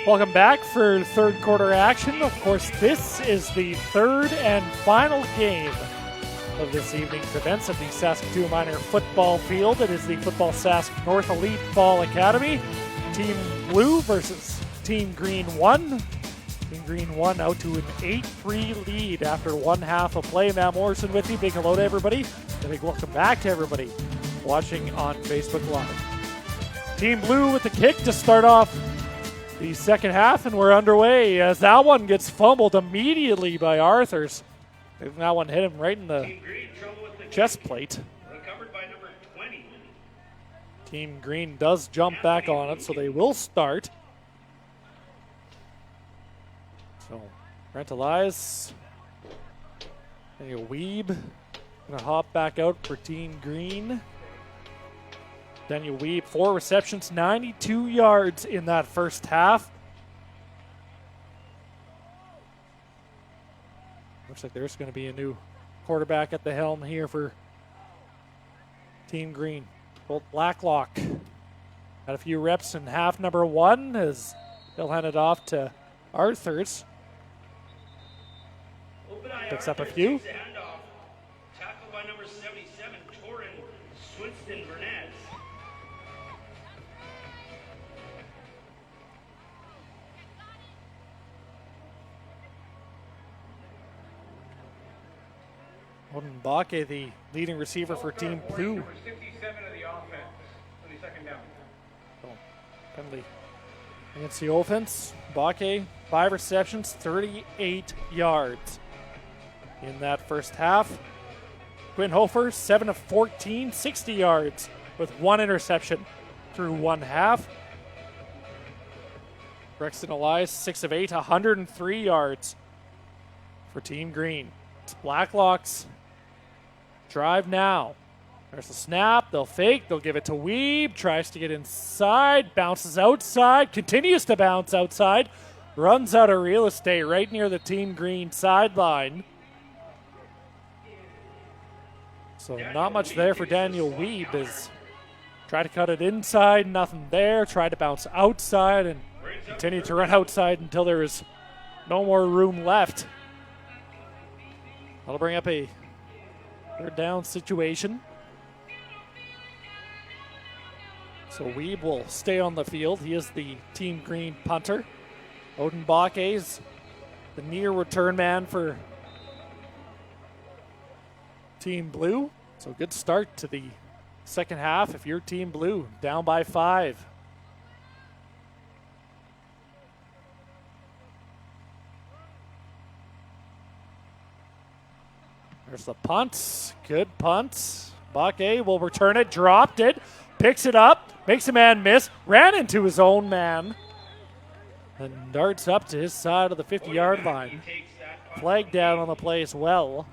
Welcome back for third quarter action. Of course, this is the third and final game of this evening's events at the Saskatoon Minor football field. It is the Football Sask North Elite Fall Academy. Team Blue versus Team Green 1. Team Green 1 out to an 8-3 lead after one half of play. Matt Morrison with you. Big hello to everybody. A big welcome back to everybody watching on Facebook Live. Team Blue with the kick to start off the second half, and we're underway as that one gets fumbled immediately by Arthurs. And that one hit him right in the chest plate. Recovered by number 20. Team Green does jump back on it, so they will start. So, Brent Elias, Daniel Weeb gonna hop back out for Team Green. Daniel Weeb, 4 receptions, 92 yards in that first half. Looks like there's going to be a new quarterback at the helm here for Team Green. Bolt Blacklock had a few reps in half number 1 as he'll hand it off to Arthurs. Picks up a few. Tackled by number 77, Torin Swinston Burnett. Odin Bakke, the leading receiver for Team Blue. Number 67 of the offense for the second down. So, penalty against the offense. Bakke, 5 receptions, 38 yards in that first half. Quinn Hofer, 7 of 14, 60 yards with 1 interception through one half. Brexton Elias, 6 of 8, 103 yards for Team Green. It's Blacklock's drive now. There's a snap. They'll fake. They'll give it to Weeb. Tries to get inside. Bounces outside. Continues to bounce outside. Runs out of real estate right near the Team Green sideline. So not much there for Daniel Weeb as tried to cut it inside. Nothing there. Tried to bounce outside and continued to run outside until there was no more room left. That'll bring up a third down situation. So Weeb will stay on the field. He is the Team Green punter. Odin Bakke is the near return man for Team Blue. So good start to the second half if you're Team Blue, down by 5. There's the punt. Good punt. Bakke will return it. Dropped it. Picks it up. Makes a man miss. Ran into his own man. And darts up to his side of the 50-yard line. Flag down on the play as well.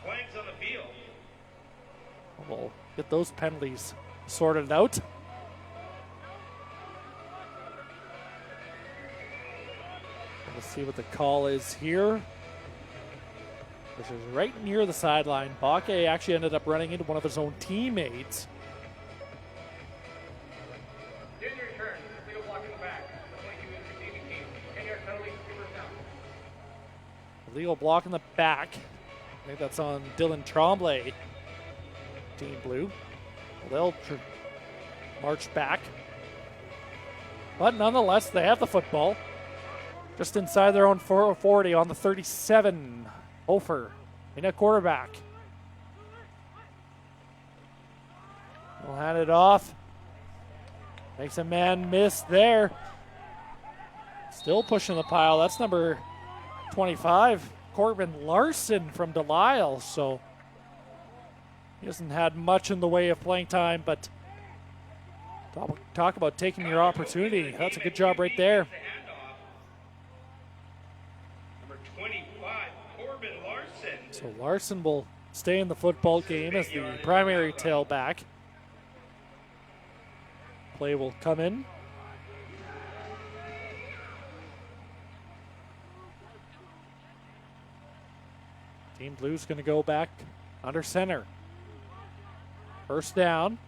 Flags on the field. We'll get those penalties sorted out. We'll see what the call is here. This is right near the sideline. Bakke actually ended up running into one of his own teammates. Here's your return. Legal block in the back. 22 and 16 team. 10-yard penalty, first down. Legal block in the back. I think that's on Dylan Tremblay. Team Blue. Well, they'll march back. But nonetheless, they have the football. Just inside their own 40 on the 37. Hofer in a quarterback. We'll hand it off. Makes a man miss there. Still pushing the pile. That's number 25, Corbin Larson from Delisle. So he hasn't had much in the way of playing time, but talk about taking your opportunity. That's a good job right there. Number 25, Corbin Larson. So Larson will stay in the football game as the primary tailback. Play will come in. Team Blue's going to go back under center. First down.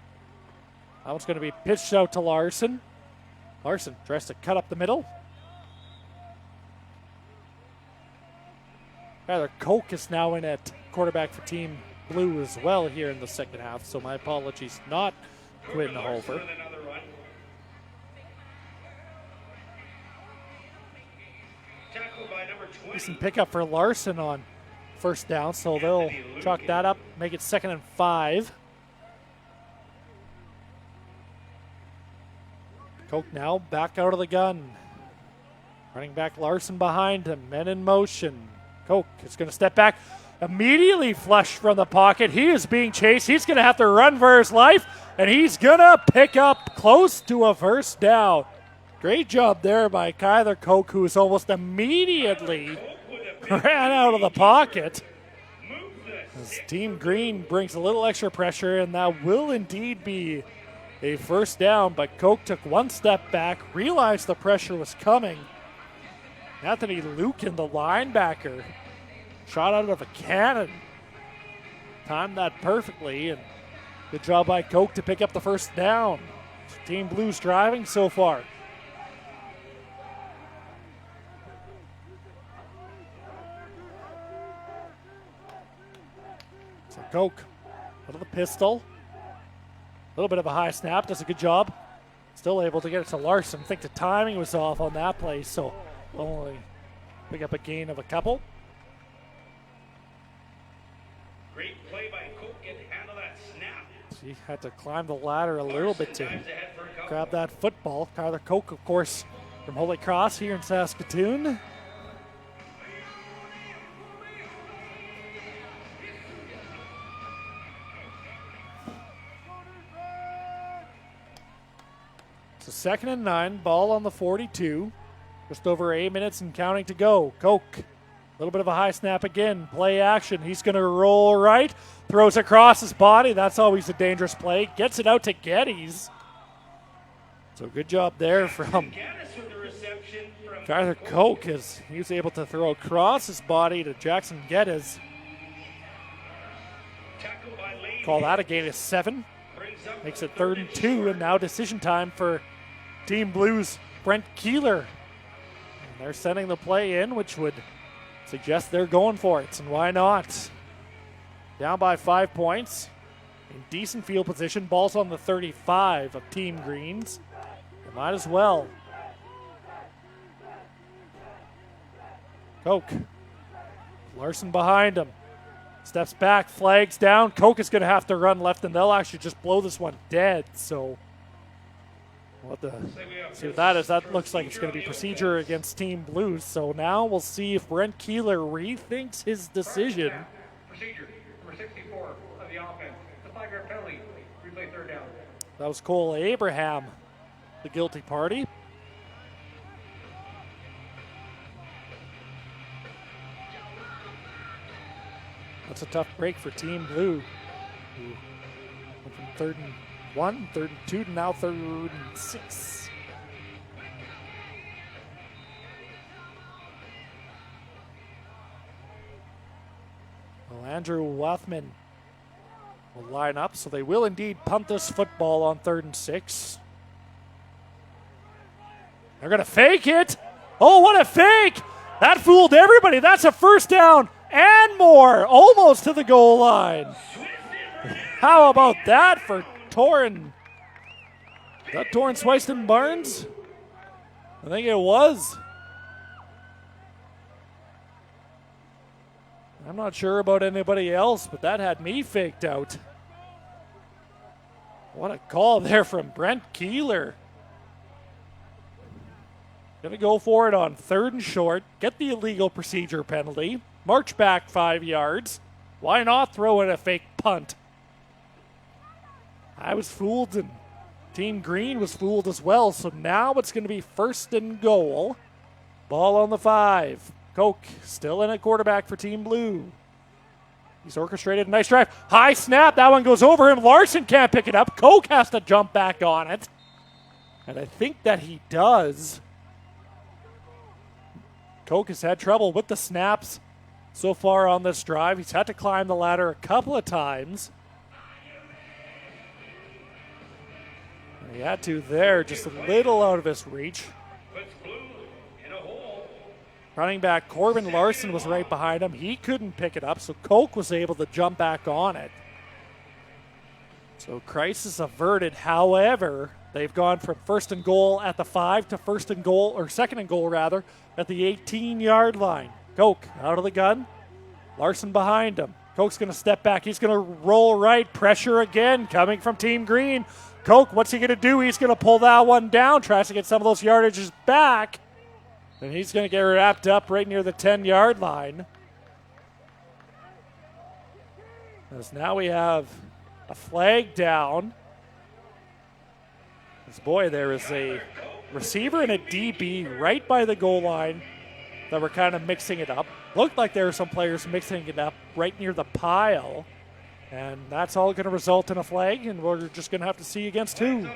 That one's going to be pitched out to Larson. Larson tries to cut up the middle. Tyler Koch is now in at quarterback for Team Blue as well here in the second half, so my apologies, not Quinn Hover. Decent pickup for Larson on first down, so they'll chalk that up, make it 2nd and 5. Koch now back out of the gun. Running back Larson behind him, men in motion. Koch is going to step back, immediately flushed from the pocket. He is being chased. He's going to have to run for his life, and he's going to pick up close to a first down. Great job there by Kyler Koch, who is almost immediately ran out of the pocket. As Team Green brings a little extra pressure, and that will indeed be a first down, but Koch took one step back, realized the pressure was coming. Anthony Lukin, the linebacker, shot out of a cannon. Timed that perfectly, and good job by Koch to pick up the first down. Team Blues driving so far. So Koch, out of the pistol. A little bit of a high snap, does a good job. Still able to get it to Larson. I think the timing was off on that play, so only pick up a gain of a couple. Great play by Koch and handle that snap. He had to climb the ladder a little bit to grab that football. Kyler Koch, of course, from Holy Cross here in Saskatoon. So 2nd and 9, ball on the 42. Just over 8 minutes and counting to go. Koch, a little bit of a high snap again. Play action. He's going to roll right. Throws across his body. That's always a dangerous play. Gets it out to Geddes. So good job there from Tyler Koch as he was able to throw across his body to Jackson Geddes. Call that a gain of 7. Makes it 3rd and 2, and now decision time for Team Blues' Brent Keeler. And they're sending the play in, which would suggest they're going for it, and why not? Down by 5 points. In decent field position. Ball's on the 35 of Team Greens. They might as well. Koch. Larson behind him. Steps back, flags down. Koch is going to have to run left, and they'll actually just blow this one dead. So, what the see what that is? That looks like it's going to be procedure against Team Blues. So now we'll see if Brent Keeler rethinks his decision. Procedure, number 64 of the offense. It's a 5-yard penalty. Replay 3rd down. That was Cole Abraham, the guilty party. That's a tough break for Team Blue, who went from 3rd and 1, 3rd and 2, to now 3rd and 6. Well, Andrew Wathman will line up, so they will indeed punt this football on 3rd and 6. They're going to fake it. Oh, what a fake! That fooled everybody. That's a first down and more, almost to the goal line. How about that for Torrin? Is that Torrin Swiston Barnes? I think it was. I'm not sure about anybody else, but that had me faked out. What a call there from Brent Keeler. Gonna go for it on 3rd and short, get the illegal procedure penalty, march back 5 yards. Why not throw in a fake punt? I was fooled, and Team Green was fooled as well, so now it's going to be 1st and goal. Ball on the 5. Koch still in at quarterback for Team Blue. He's orchestrated a nice drive. High snap, that one goes over him. Larson can't pick it up. Koch has to jump back on it. And I think that he does. Koch has had trouble with the snaps so far on this drive. He's had to climb the ladder a couple of times. He had to there, just a little out of his reach. Running back Corbin Larson was right behind him. He couldn't pick it up, so Koch was able to jump back on it. So crisis averted. However, they've gone from first and goal at the 5 to second and goal rather, at the 18-yard line. Koch out of the gun. Larson behind him. Koch's going to step back. He's going to roll right. Pressure again coming from Team Green. Koch, what's he going to do? He's going to pull that one down, tries to get some of those yardages back. And he's going to get wrapped up right near the 10-yard line. As now we have a flag down. Boy, there is a receiver and a DB right by the goal line that were kind of mixing it up. Looked like there were some players mixing it up right near the pile. And that's all going to result in a flag, and we're just going to have to see against who.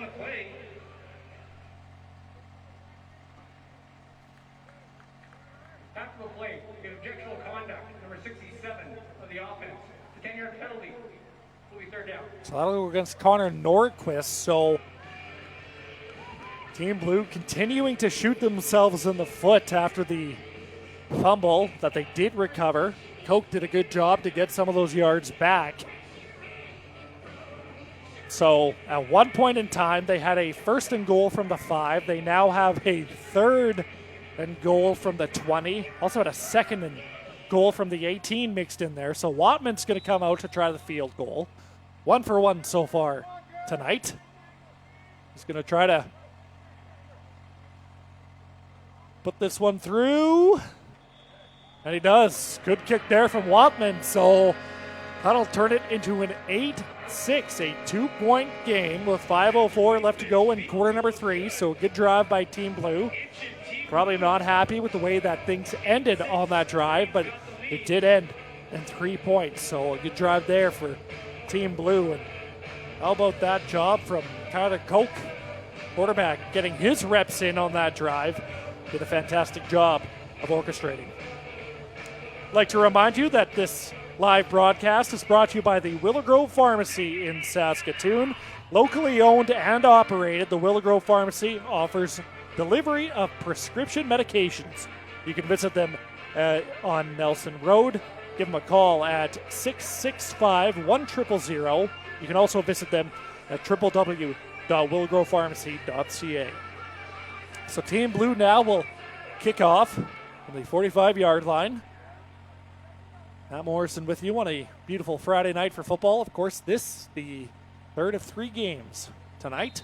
After the play, we get objectionable conduct, number 67 of the offense. The 10-yard penalty will be third down. So that'll go against Connor Nordquist. So Team Blue continuing to shoot themselves in the foot after the fumble that they did recover. Koch did a good job to get some of those yards back. So at one point in time, they had a first and goal from the 5. They now have a third and goal from the 20. Also had a second and goal from the 18 mixed in there. So Watman's going to come out to try the field goal. 1 for 1 so far tonight. He's going to try to put this one through. And he does. Good kick there from Watman. So that'll turn it into an 8-6, a 2-point game with 5:04 left to go in quarter number 3. So a good drive by Team Blue. Probably not happy with the way that things ended on that drive, but it did end in 3 points. So a good drive there for Team Blue. And how about that job from Tyler Koch, quarterback, getting his reps in on that drive. Did a fantastic job of orchestrating. I'd like to remind you that this live broadcast is brought to you by the Willow Grove Pharmacy in Saskatoon. Locally owned and operated, the Willow Grove Pharmacy offers delivery of prescription medications. You can visit them on Nelson Road. Give them a call at 665-1000. You can also visit them at www.willowgrovepharmacy.ca. So Team Blue now will kick off from the 45-yard line. Matt Morrison with you on a beautiful Friday night for football. Of course, this the third of 3 games tonight.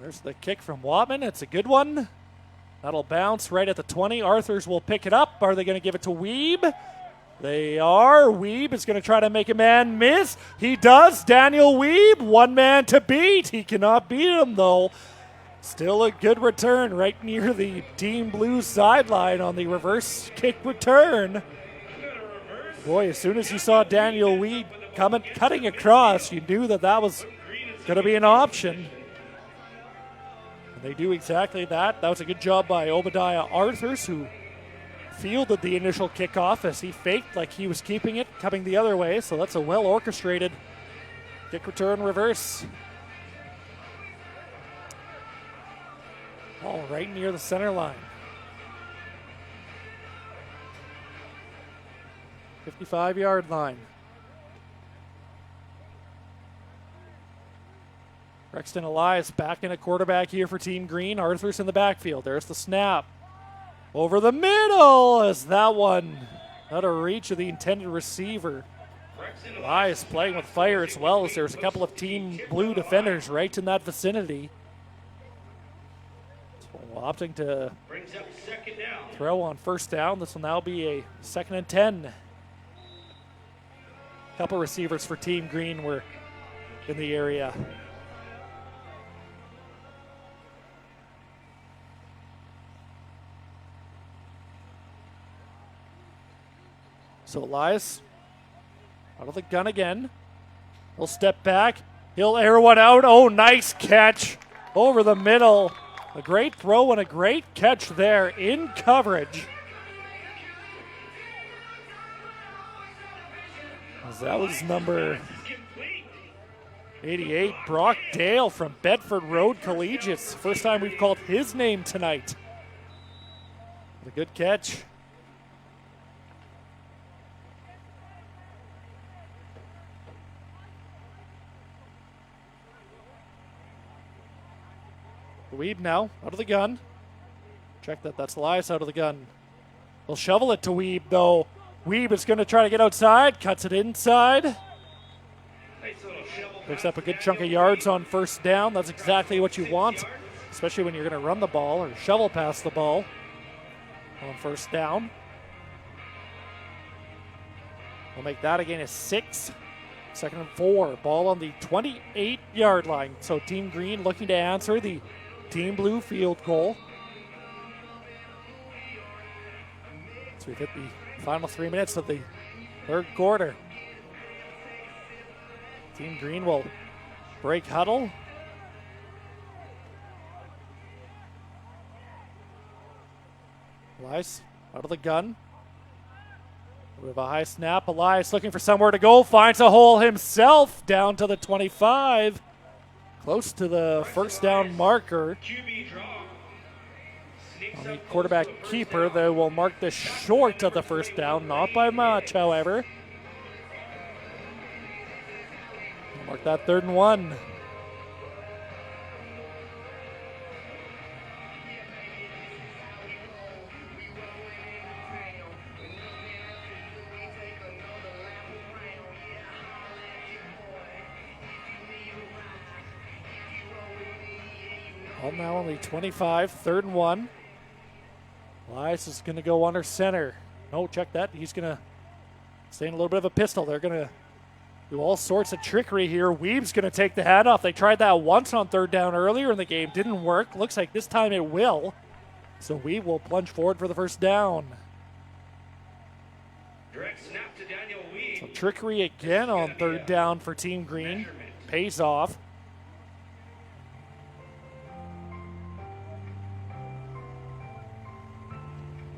There's the kick from Watman. It's a good one. That'll bounce right at the 20. Arthurs will pick it up. Are they going to give it to Weeb? They are. Weeb is going to try to make a man miss. He does. Daniel Weeb, one man to beat. He cannot beat him, though. Still a good return right near the Team Blue sideline on the reverse kick return. Boy, as soon as you saw Daniel Weeb cutting across, you knew that that was going to be an option. And they do exactly that. That was a good job by Obadiah Arthurs, who fielded the initial kickoff as he faked like he was keeping it, coming the other way. So that's a well-orchestrated kick return reverse. Ball right near the center line. 55-yard line. Rexton Elias back in a quarterback here for Team Green. Arthurs in the backfield. There's the snap. Over the middle as that one out of reach of the intended receiver. Elias playing with fire as well as there's a couple of Team Blue defenders right in that vicinity. Opting to throw on first down. This will now be a 2nd and 10. Couple receivers for Team Green were in the area. So Elias out of the gun again. He'll step back. He'll air one out. Oh, nice catch over the middle. A great throw and a great catch there in coverage. As that was number 88, Brock Dale from Bedford Road Collegiate. First time we've called his name tonight A good catch. Weeb now, out of the gun. Check that, that's Elias out of the gun. They'll shovel it to Weeb, though. Weeb is going to try to get outside, cuts it inside. Picks up a good chunk of yards on first down. That's exactly what you want, especially when you're going to run the ball or shovel past the ball on first down. We'll make that again a 6. 2nd and 4. Ball on the 28-yard line. So Team Green looking to answer the Team Blue field goal. So we've hit the final 3 minutes of the third quarter. Team Green will break huddle. Elias out of the gun. We have a high snap. Elias looking for somewhere to go. Finds a hole himself down to the 25. Close to the first down marker. On the quarterback keeper, they will mark this short of the first down. Not by much, however. Mark that 3rd and 1. Ball now on the 25, 3rd and 1. Elias is going to go under center. No, check that. He's going to stay in a little bit of a pistol. They're going to do all sorts of trickery here. Weeb's going to take the handoff. They tried that once on 3rd down earlier in the game. Didn't work. Looks like this time it will. So Weeb will plunge forward for the first down. Direct snap to Daniel Weeb. So trickery again on 3rd down for Team Green. Pays off.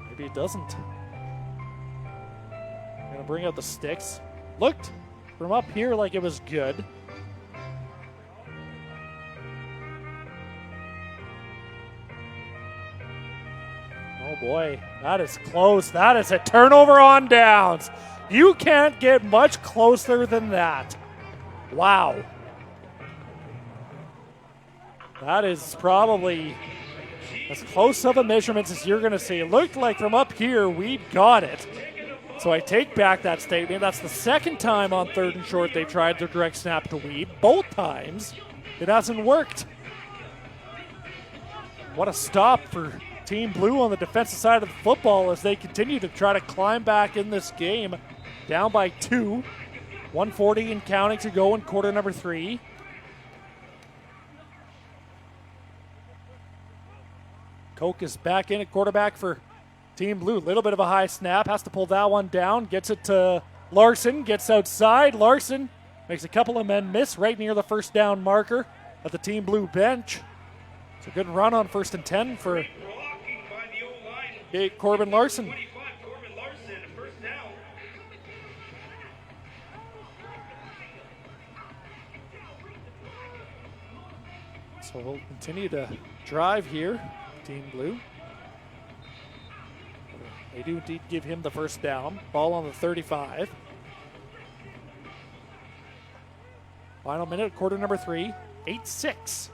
Maybe it doesn't. Gonna bring out the sticks. Looked from up here like it was good. Oh boy, that is close. That is a turnover on downs. You can't get much closer than that. Wow. That is probably as close of a measurements as you're going to see. It looked like from up here, we got it. So I take back that statement. That's the 2nd time on 3rd and short they've tried their direct snap to Weeb. Both times, it hasn't worked. What a stop for Team Blue on the defensive side of the football as they continue to try to climb back in this game. Down by 2. 1:40 and counting to go in quarter number 3. Koch is back in at quarterback for Team Blue. Little bit of a high snap. Has to pull that one down. Gets it to Larson. Gets outside. Larson makes a couple of men miss right near the first down marker at the Team Blue bench. It's a good run on 1st and 10 for Corbin Larson. So we'll continue to drive here. Team Blue. They do indeed give him the first down. Ball on the 35. Final minute, quarter number 3. 8-6.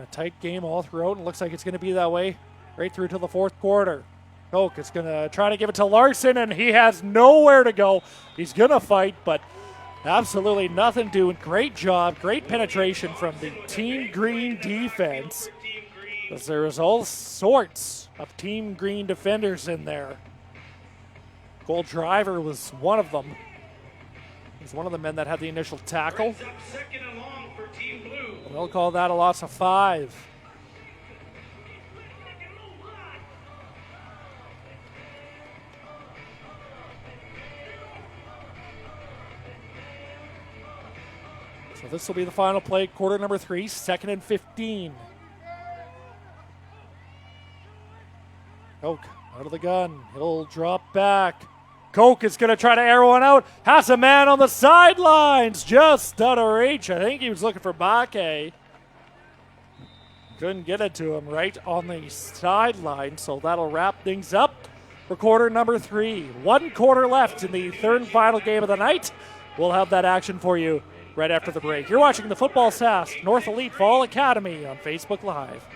A tight game all throughout, and looks like it's going to be that way right through to the 4th quarter. Koch is going to try to give it to Larson, and he has nowhere to go. He's going to fight, but absolutely nothing doing. Great job, great penetration from the Team Green defense. Because there was all sorts of Team Green defenders in there. Goal Driver was one of them. He's one of the men that had the initial tackle. We'll call that a loss of 5. So this will be the final play, quarter number 3, 2nd and 15. Koch out of the gun. He'll drop back. Koch is going to try to arrow one out. Has a man on the sidelines. Just out of reach. I think he was looking for Bakke. couldn't get it to him right on the sideline, so that'll wrap things up for quarter number 3. 1 quarter left in the third and final game of the night. We'll have that action for you right after the break. You're watching the Football Sask North Elite Fall Academy on Facebook Live.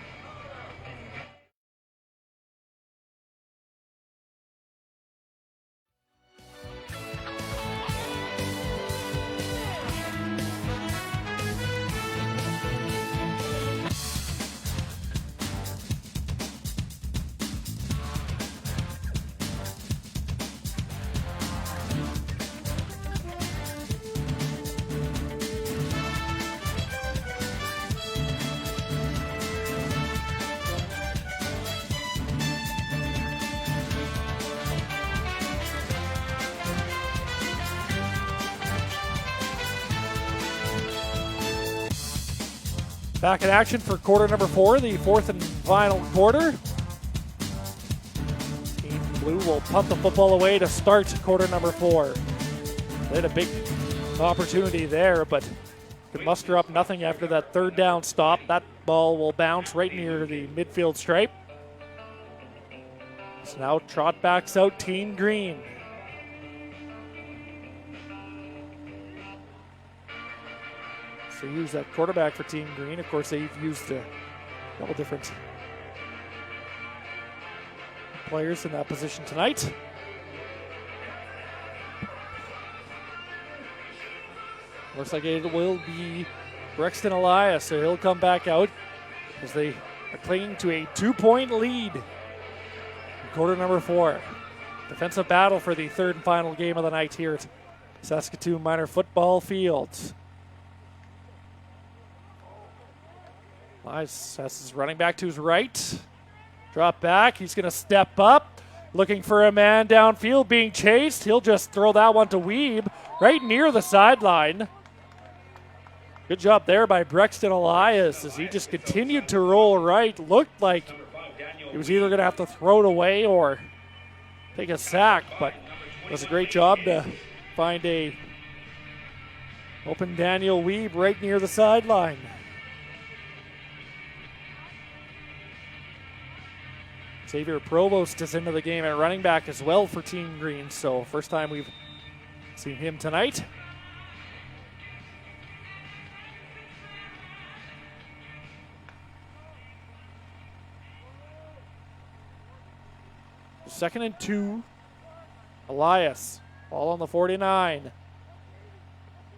Back in action for quarter number 4, the fourth and final quarter. Team Blue will punt the football away to start quarter number 4. They had a big opportunity there, but could muster up nothing after that third down stop. That ball will bounce right near the midfield stripe. So now trot backs out Team Green. They use that quarterback for Team Green. Of course, they've used a couple different players in that position tonight. Looks like it will be Brexton Elias, so he'll come back out as they are clinging to a 2-point lead in quarter number 4. Defensive battle for the third and final game of the night here at Saskatoon Minor Football Field. Elias has his running back to his right. Drop back. He's going to step up. Looking for a man downfield being chased. He'll just throw that one to Weeb right near the sideline. Good job there by Brexton Elias as he just continued to roll right. Looked like he was either going to have to throw it away or take a sack, but does a great job to find a open Daniel Weeb right near the sideline. Xavier Provost is into the game at running back as well for Team Green, so first time we've seen him tonight. Second and 2. Elias, ball on the 49.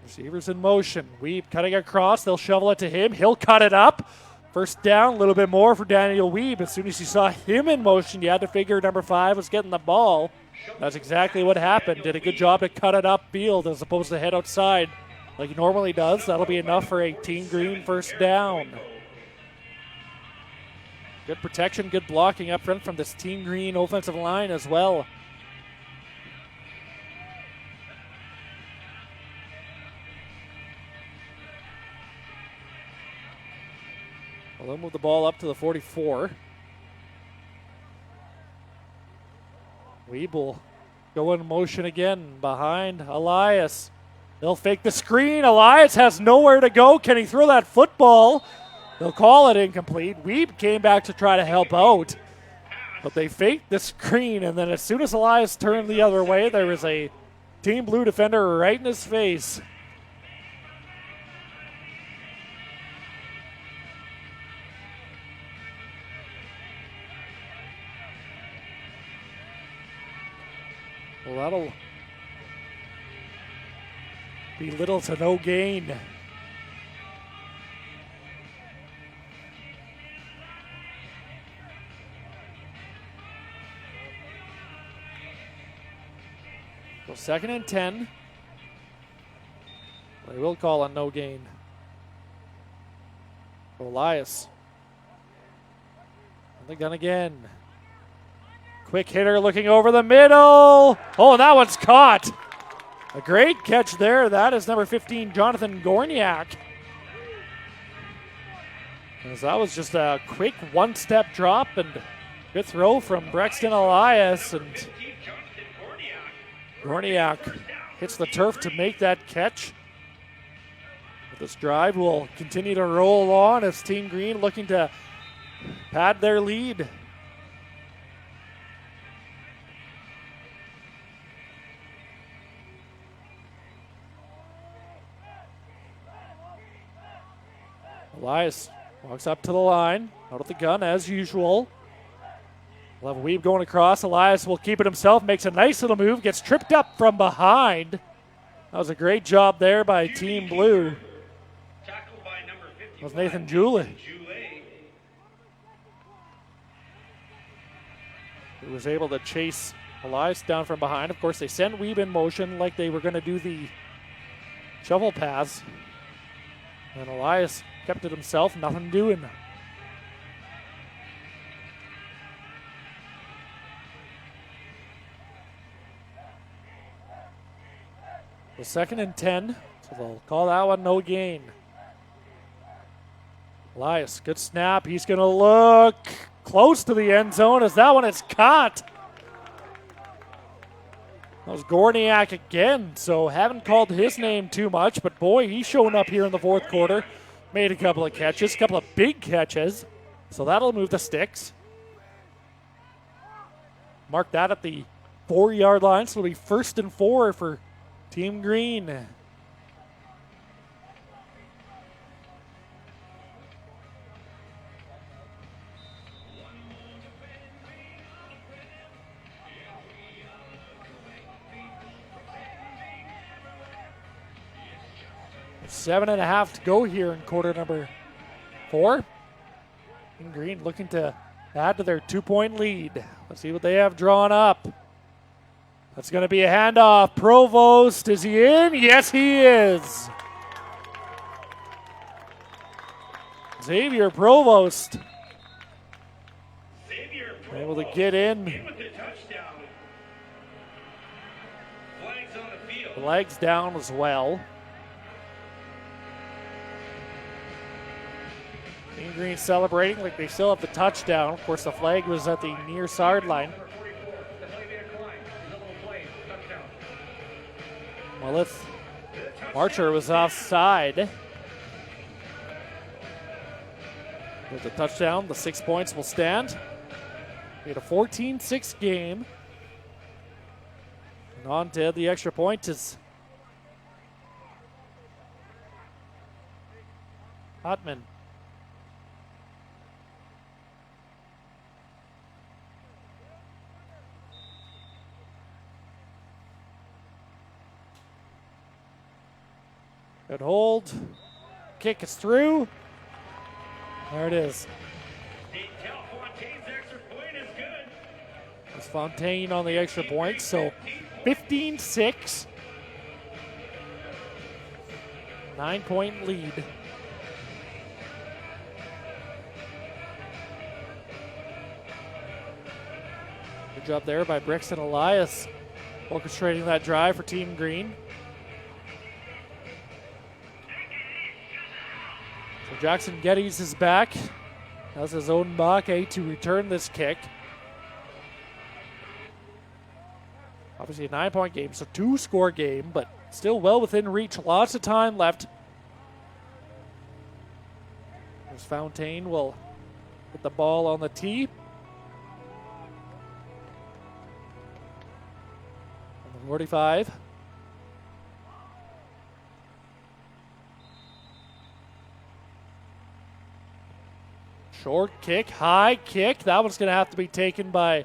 Receivers in motion. Weeb cutting across. They'll shovel it to him. He'll cut it up. First down, a little bit more for Daniel Weeb. As soon as you saw him in motion, you had to figure number 5 was getting the ball. That's exactly what happened. Did a good job to cut it upfield as opposed to head outside like he normally does. That'll be enough for a Team Green first down. Good protection, good blocking up front from this Team Green offensive line as well. Well, they'll move the ball up to the 44. Weeb will go in motion again behind Elias. They'll fake the screen. Elias has nowhere to go. Can he throw that football? They'll call it incomplete. Weeb came back to try to help out, but they faked the screen, and then as soon as Elias turned the other way, there was a Team Blue defender right in his face. Well, that'll be little to no gain. So second and 10. They will call on no gain. Elias. On the gun again. Quick hitter looking over the middle. Oh, and that one's caught. A great catch there. That is number 15, Jonathan Gorniak. As that was just a quick one-step drop and good throw from Brexton Elias. And Gorniak hits the turf to make that catch. But this drive will continue to roll on as Team Green looking to pad their lead. Elias walks up to the line, out of the gun as usual. We'll have Weeb going across. Elias will keep it himself, makes a nice little move, gets tripped up from behind. That was a great job there by Team Blue. Tackled by number 50. That was Nathan Jule. He was able to chase Elias down from behind. Of course, they sent Weeb in motion like they were going to do the shovel pass. And Elias kept it himself, nothing doing. The 2nd and 10, so they'll call that one no gain. Elias, good snap. He's going to look close to the end zone as that one is caught. That was Gorniak again, so haven't called his name too much, but boy, he's showing up here in the 4th quarter. Made a couple of catches, a couple of big catches, so that'll move the sticks. Mark that at the 4-yard line, so it'll be 1st and 4 for Team Green. Seven and a half to go here in quarter number 4. Team Green looking to add to their 2-point lead. Let's see what they have drawn up. That's going to be a handoff. Provost, is he in? Yes, he is. Xavier Provost. Able to get in. With the touchdown. Flags on the field. Legs down as well. Team Green celebrating like they still have the touchdown. Of course, the flag was at the near sideline. Melith Marcher was offside. With the touchdown, the 6 points will stand. We had a 14-6 game. And on to the extra point is Hotman. Good hold. Kick is through. There it is. Fontaine's extra point is good. It's Fontaine on the extra point, so 15-6. 9-point lead. Good job there by Brixton Elias, orchestrating that drive for Team Green. So Jackson Geddes is back. Has his own Mbake to return this kick. Obviously a 9-point game, so 2-score game, but still well within reach. Lots of time left. As Fontaine will put the ball on the tee. On the 45. Short kick, high kick. That one's going to have to be taken by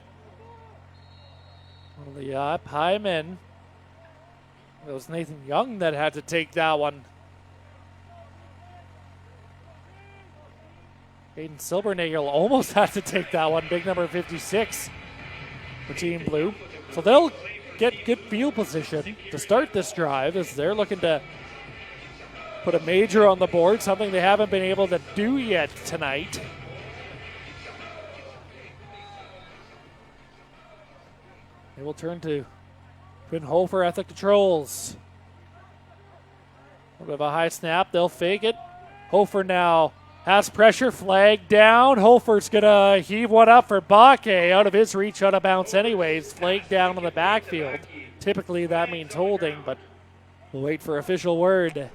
one of the high men. It was Nathan Young that had to take that one. Aiden Silbernagel almost had to take that one. Big number 56 for Team Blue. So they'll get good field position to start this drive as they're looking to put a major on the board, something they haven't been able to do yet tonight. They will turn to Quinn Hofer at the controls. A bit of a high snap. They'll fake it. Hofer now has pressure. Flag down. Hofer's going to heave one up for Mbake. Out of his reach, out of bounds anyways. Flag down in the backfield. Typically that means holding, but we'll wait for official word.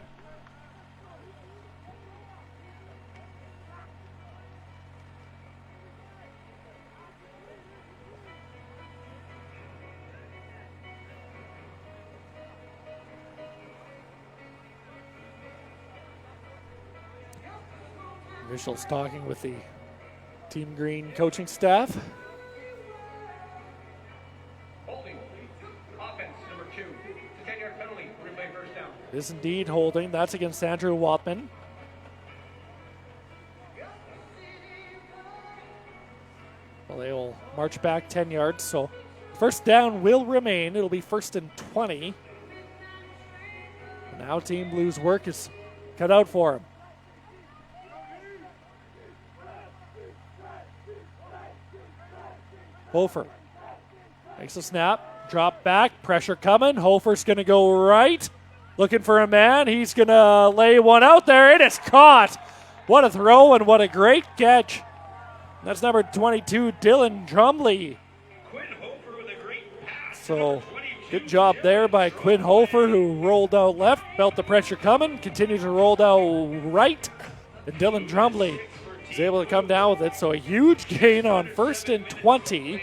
Officials talking with the Team Green coaching staff. Holding. Offense, number 2. It's a 10-yard penalty. Replay first down. It is indeed holding. That's against Andrew Watman. Well, they will march back 10 yards, so first down will remain. It'll be 1st and 20. Now Team Blue's work is cut out for him. Hofer makes a snap, drop back, pressure coming. Hofer's going to go right, looking for a man. He's going to lay one out there. It is caught. What a throw and what a great catch. That's number 22, Dylan Drumley. Quinn Hofer with a great pass. So good job there by Quinn Hofer, who rolled out left, felt the pressure coming, continued to roll down right, and Dylan Drumley was able to come down with it. So a huge gain on 1st and 20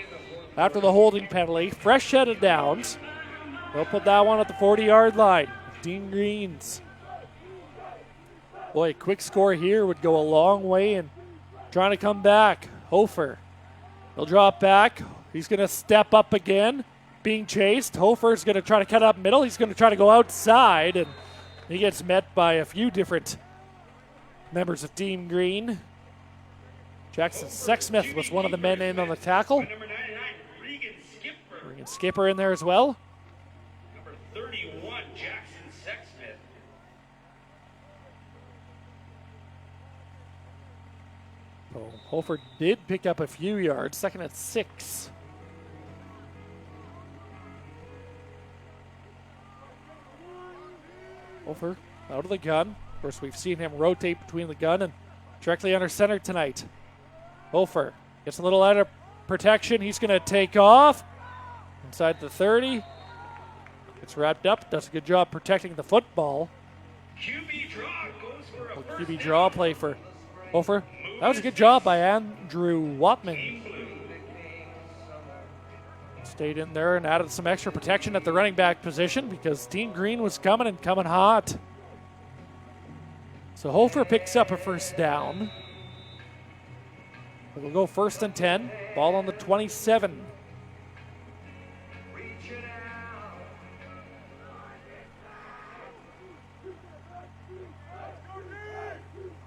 after the holding penalty. Fresh set of downs. They'll put that one at the 40-yard line. Team Greens. Boy, a quick score here would go a long way in trying to come back. Hofer. He'll drop back. He's going to step up again. Being chased. Hofer's going to try to cut up middle. He's going to try to go outside, and he gets met by a few different members of Team Green. Jackson Sexsmith was one of the men in on the tackle. Number 99, Regan Skipper. Regan Skipper in there as well. Number 31, Jackson Sexsmith. So Hofer did pick up a few yards. 2nd and 6. Hofer out of the gun. Of course, we've seen him rotate between the gun and directly under center tonight. Hofer gets a little out of protection. He's going to take off inside the 30. Gets wrapped up. Does a good job protecting the football. QB draw goes for a first QB down. draw play for Hofer. That was a good job by Andrew Watman. Stayed in there and added some extra protection at the running back position because Team Green was coming and coming hot. So Hofer picks up a first down. We'll go 1st and 10. Ball on the 27.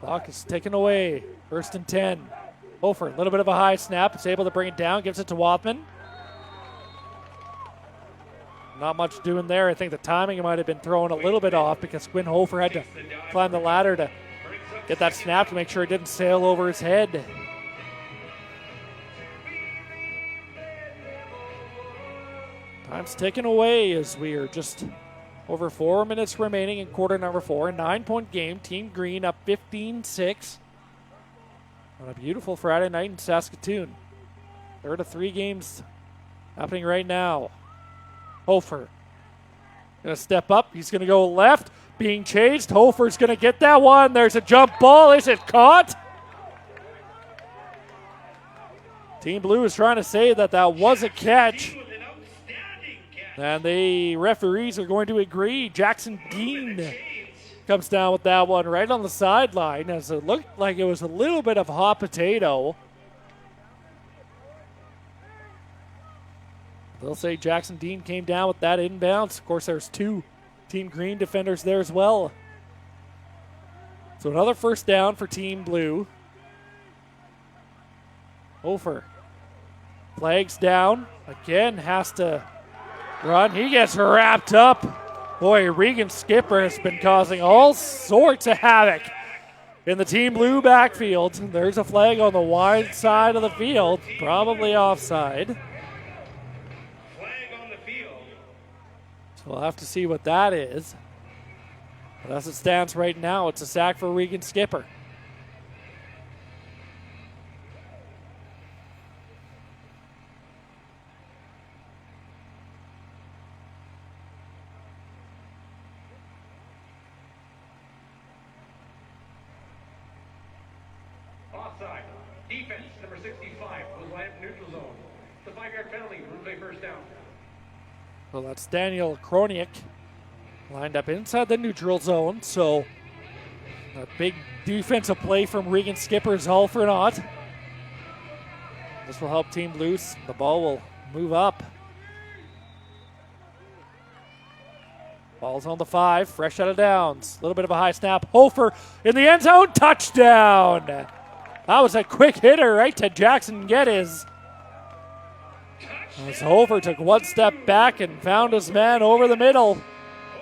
Clock is taken away. 1st and 10. Hofer, a little bit of a high snap. Is able to bring it down. Gives it to Watman. Not much doing there. I think the timing might have been thrown a little bit off because Quinn Hofer had to climb the ladder to get that snap to make sure it didn't sail over his head. Time's taken away as we are just over 4 minutes remaining in quarter number 4. A 9-point game. Team Green up 15-6 on a beautiful Friday night in Saskatoon. 3rd of 3 games happening right now. Hofer going to step up. He's going to go left. Being chased. Hofer's going to get that one. There's a jump ball. Is it caught? Team Blue is trying to say that that was a catch. With an outstanding catch. And the referees are going to agree. Jackson Dean comes down with that one right on the sideline as it looked like it was a little bit of hot potato. They'll say Jackson Dean came down with that inbounds. Of course, there's 2 Team Green defenders there as well. So another first down for Team Blue. Hofer flags down. Again, has to run. He gets wrapped up. Boy, Regan Skipper has been causing all sorts of havoc in the Team Blue backfield. There's a flag on the wide side of the field, probably offside. So we'll have to see what that is. But as it stands right now, it's a sack for Regan Skipper. Offside. Defense, number 65, was lined up neutral zone. The 5-yard penalty. Replay first down. So that's Daniel Kroniak lined up inside the neutral zone. So A big defensive play from Regan Skipper is all for naught. This will help Team Blue. The ball will move up. Ball's on the 5, fresh out of downs. A little bit of a high snap. Hofer in the end zone, touchdown. That was a quick hitter right to Jackson Geddes. As Hofer took one step back and found his man over the middle.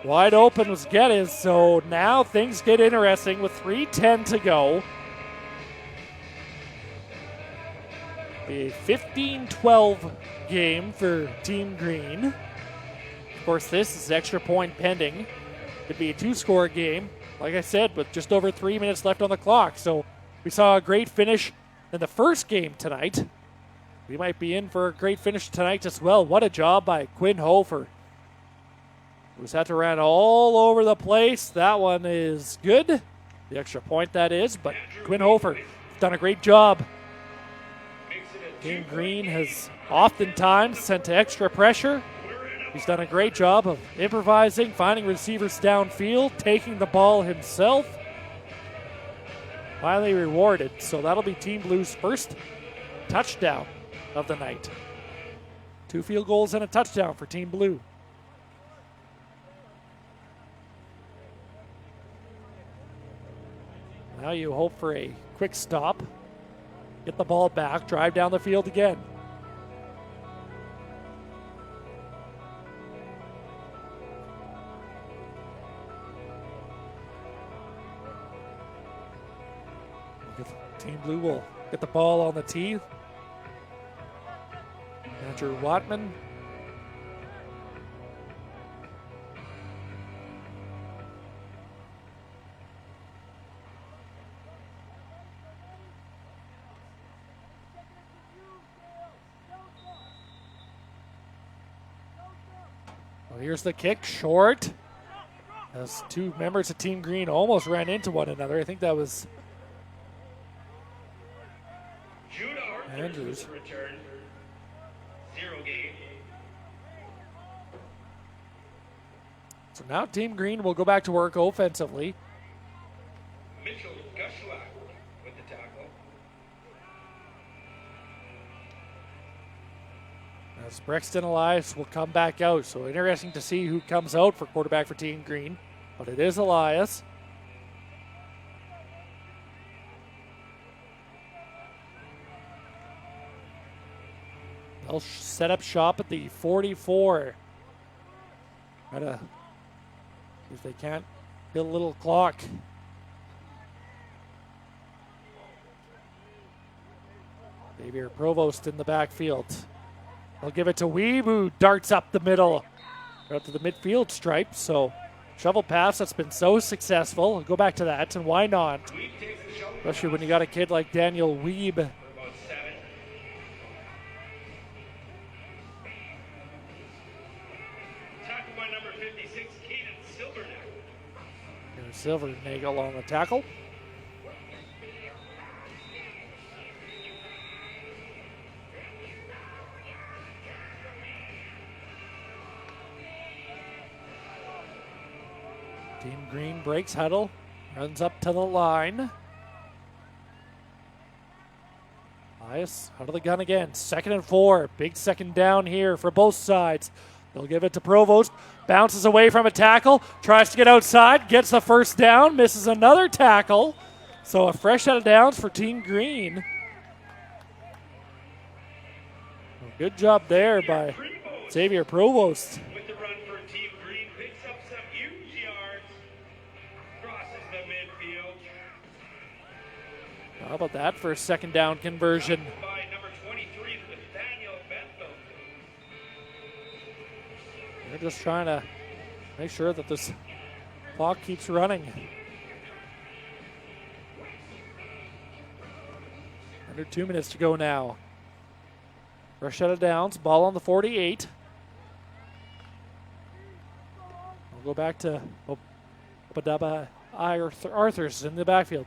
Wide open was Geddes, so now things get interesting with 3:10 to go. A 15-12 game for Team Green. Of course, this is extra point pending. Could be a 2-score game, like I said, with just over 3 minutes left on the clock. So we saw a great finish in the first game tonight. We might be in for a great finish tonight as well. What a job by Quinn Hofer. Who's had to run all over the place. That one is good. The extra point, that is. But Quinn Hofer done a great job. Team Green has oftentimes sent to extra pressure. He's done a great job of improvising, finding receivers downfield, taking the ball himself. Finally rewarded. So that'll be Team Blue's first touchdown of the night. 2 field goals and a touchdown for Team Blue. Now you hope for a quick stop. Get the ball back, drive down the field again. Team Blue will get the ball on the tee. Andrew Watman. Well, here's the kick, short. As 2 members of Team Green almost ran into one another. I think that was Andrews. Return. 0 game. So now Team Green will go back to work offensively. Mitchell Gushua with the tackle. As Brexton Elias will come back out. So interesting to see who comes out for quarterback for Team Green. But it is Elias. They'll set up shop at the 44. Try to, if they can't, hit a little clock. Xavier Provost in the backfield. They'll give it to Weeb, who darts up the middle, out to the midfield stripe. So shovel pass that's been so successful. I'll go back to that, and why not? Especially when you got a kid like Daniel Weeb. Silvernagel on the tackle. Team Green breaks huddle, runs up to the line. Elias out of the gun again. 2nd and 4. Big second down here for both sides. They'll give it to Provost. Bounces away from a tackle. Tries to get outside. Gets the first down. Misses another tackle. So a fresh out of downs for Team Green. Good job there by Xavier Provost. With the run for Team Green. Picks up some huge yards. Crosses the midfield. How about that for a second down conversion? By number 23, Nathaniel Bentham. They're just trying to make sure that this clock keeps running. Under 2 minutes to go now. Rush out of downs, ball on the 48. We'll go back to Obadaba Arthurs in the backfield.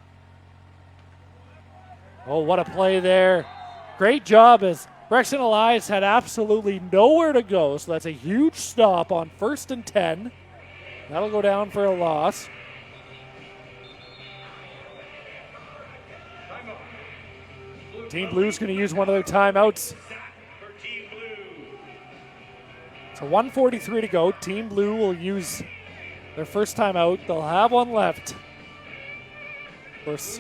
Oh, what a play there. Great job as Brexton Elias had absolutely nowhere to go, so that's a huge stop on 1st and 10. That'll go down for a loss. Team Blue's going to use one of their timeouts. For Team Blue. So 1:43 to go. Team Blue will use their first timeout. They'll have one left. Of course,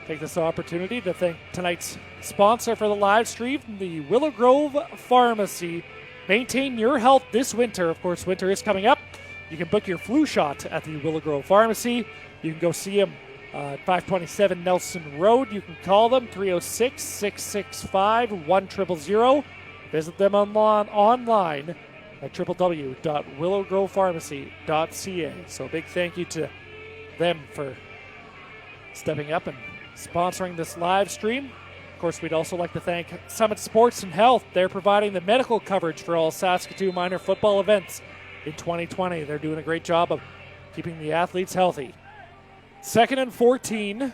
take this opportunity to thank tonight's sponsor for the live stream, the Willow Grove Pharmacy. Maintain your health this winter. Of course, winter is coming up. You can book your flu shot at the Willow Grove Pharmacy. You can go see them at 527 Nelson Road. You can call them 306-665-1000. Visit them online at www.willowgrovepharmacy.ca. So a big thank you to them for stepping up and sponsoring this live stream. Of course, we'd also like to thank Summit Sports and Health. They're providing the medical coverage for all Saskatoon minor football events in 2020. They're doing a great job of keeping the athletes healthy. 2nd and 14.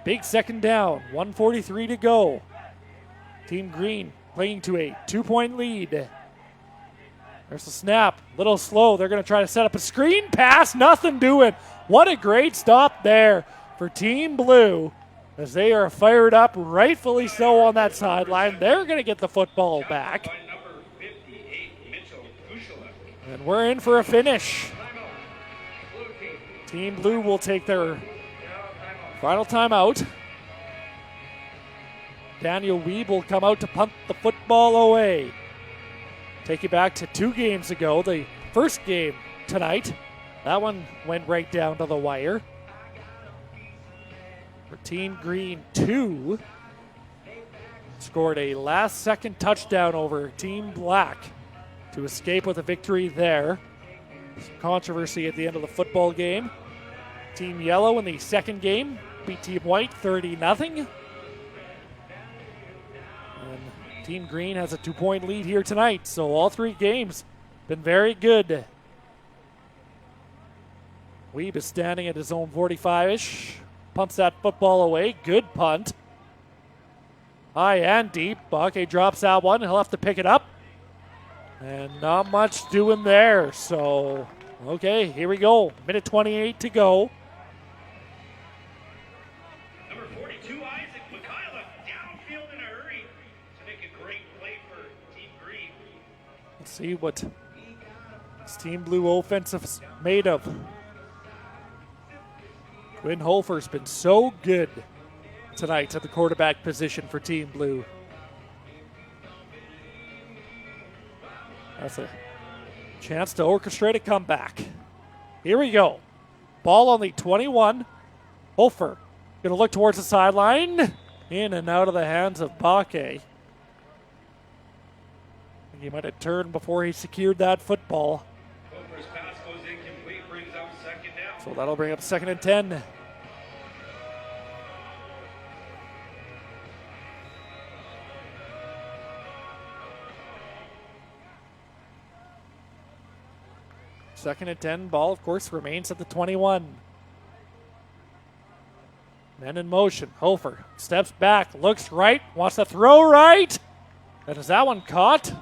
Big second down. 1:43 to go. Team Green playing to a 2-point lead. There's a snap. Little slow. They're going to try to set up a screen pass. Nothing doing. What a great stop there for Team Blue, as they are fired up, rightfully so, on that sideline. They're going to get the football back. By number 58, Mitchell Kushela. And we're in for a finish. Timeout. Blue team. Team Blue will take their Timeout. final timeout. Daniel Weeb will come out to punt the football away. Take you back to 2 games ago, the first game tonight. That one went right down to the wire. For Team Green, 2 scored a last-second touchdown over Team Black to escape with a victory there. Some controversy at the end of the football game. Team Yellow in the second game beat Team White 30-0. And Team Green has a 2-point lead here tonight, so all 3 games been very good. Weeb is standing at his own 45-ish. Punts that football away. Good punt. High and deep. Bake drops that one. He'll have to pick it up. And not much doing there. So, okay, here we go. Minute 28 to go. Number 42, Isaac Mikhailov, downfield in a hurry to make a great play for Team Green. Let's see what this Team Blue offensive is made of. Quinn Holfer's been so good tonight at the quarterback position for Team Blue. That's a chance to orchestrate a comeback. Here we go. Ball on the 21. Holfer going to look towards the sideline. In and out of the hands of Bake. I think he might have turned before he secured that football. Hofer's pass goes incomplete, brings up 2nd down. So that'll bring up 2nd and 10. Second and 10, ball, of course, remains at the 21. Men in motion. Hofer steps back, looks right, wants to throw right. And is that one caught?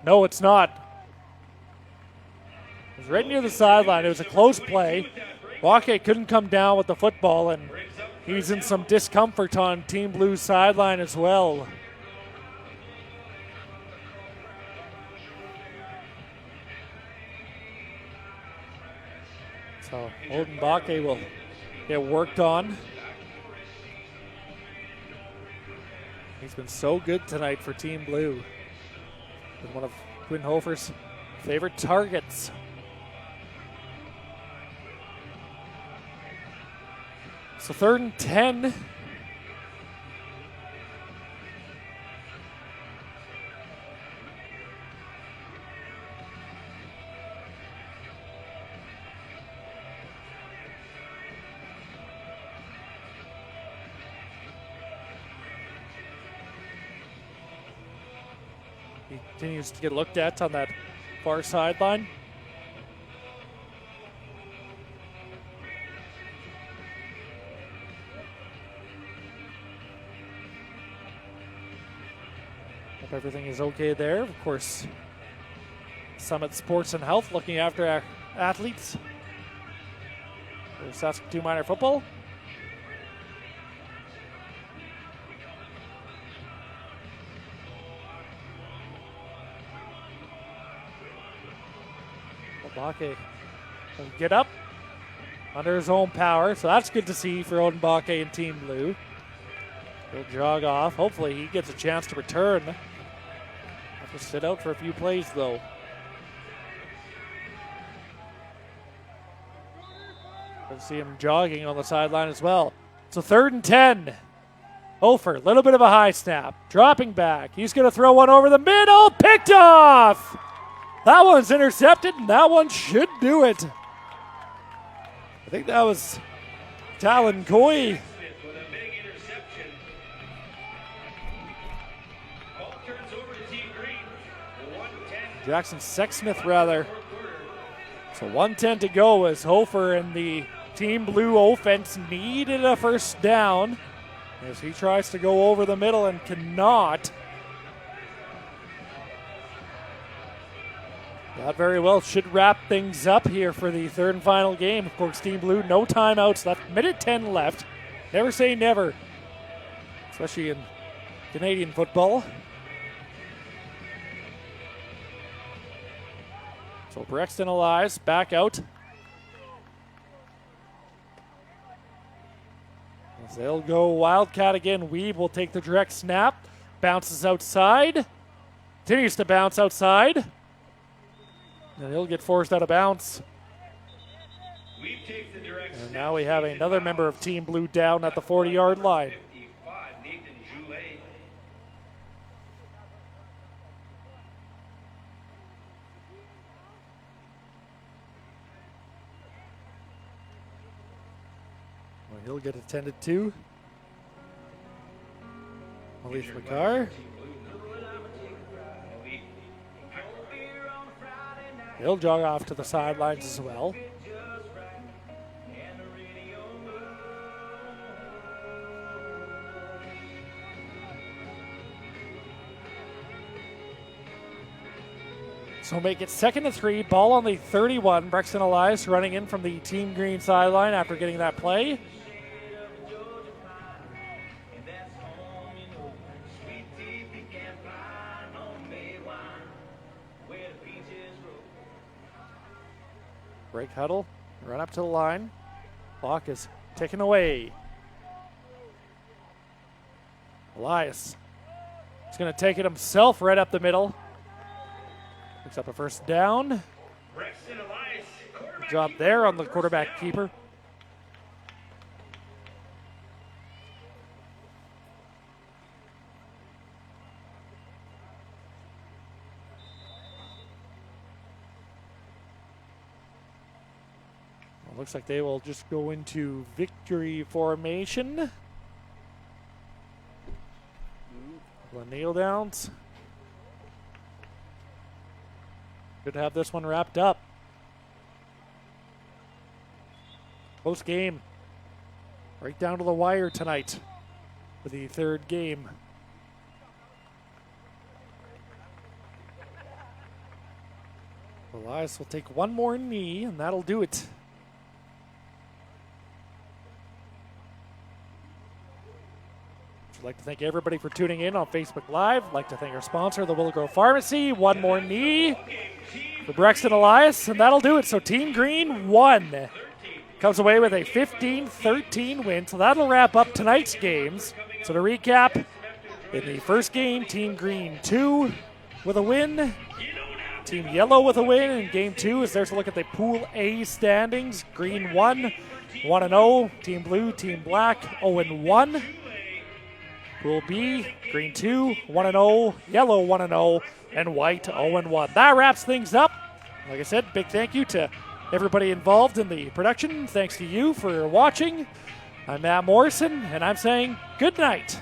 No, it's not. It was right near the sideline. It was a close play. Bake couldn't come down with the football, and he's in some discomfort on Team Blue's sideline as well. So Odin Bake will get worked on. He's been so good tonight for Team Blue. Been one of Quinn Hofer's favorite targets. So 3rd and 10. He continues to get looked at on that far sideline. Hope everything is okay there. Of course, Summit Sports and Health looking after our athletes for Saskatoon minor football. Bake will get up under his own power, so that's good to see for Odin Bake and Team Blue. He'll jog off. Hopefully he gets a chance to return. Have to sit out for a few plays, though. Good to see him jogging on the sideline as well. So 3rd and 10. Hofer, a little bit of a high snap. Dropping back. He's going to throw one over the middle. Picked off! That one's intercepted, and that one should do it. I think that was Talon Coy. With a big interception. Ball turns over to Team Green. 110. Jackson Sexsmith, rather. So 1:10 to go as Hofer and the Team Blue offense needed a first down as he tries to go over the middle and cannot. That very well should wrap things up here for the 3rd and final game. Of course, Team Blue, no timeouts left. Minute 10 left. Never say never, especially in Canadian football. So Brexton Elias back out. As they'll go Wildcat again. Weeb will take the direct snap. Bounces outside. Continues to bounce outside. And he'll get forced out of bounds. Weave takes the direct And snap. now we have another member of Team Blue down at the 40-yard line. 55, Nathan Joulet. Well, he'll get attended to. Malif McCarr. He'll jog off to the sidelines as well. So make it 2nd and 3. Ball on the 31. Brexton Elias running in from the Team Green sideline after getting that play. Break huddle, run up to the line. Clock is ticking away. Elias is going to take it himself right up the middle. Picks up a first down. Brexton Elias, quarterback Good job keeper there on for the first quarterback down. keeper. Well, looks like they will just go into victory formation. Kneel downs. Good to have this one wrapped up. Close game. Right down to the wire tonight for the 3rd game. Elias will take one more knee, and that'll do it. I'd like to thank everybody for tuning in on Facebook Live. I'd like to thank our sponsor, the Willow Grove Pharmacy. One more knee for Brexton Elias, and that'll do it. So Team Green won. Comes away with a 15-13 win. So that'll wrap up tonight's games. So to recap, in the first game, Team Green 2 with a win. Team Yellow with a win in Game 2 as there's a look at the Pool A standings. Green 1, 1-0. Team Blue, Team Black, 0-1. Pool B, Green 2, 1-0, Yellow 1-0, and White 0-1. That wraps things up. Like I said, big thank you to everybody involved in the production. Thanks to you for watching. I'm Matt Morrison, and I'm saying good night.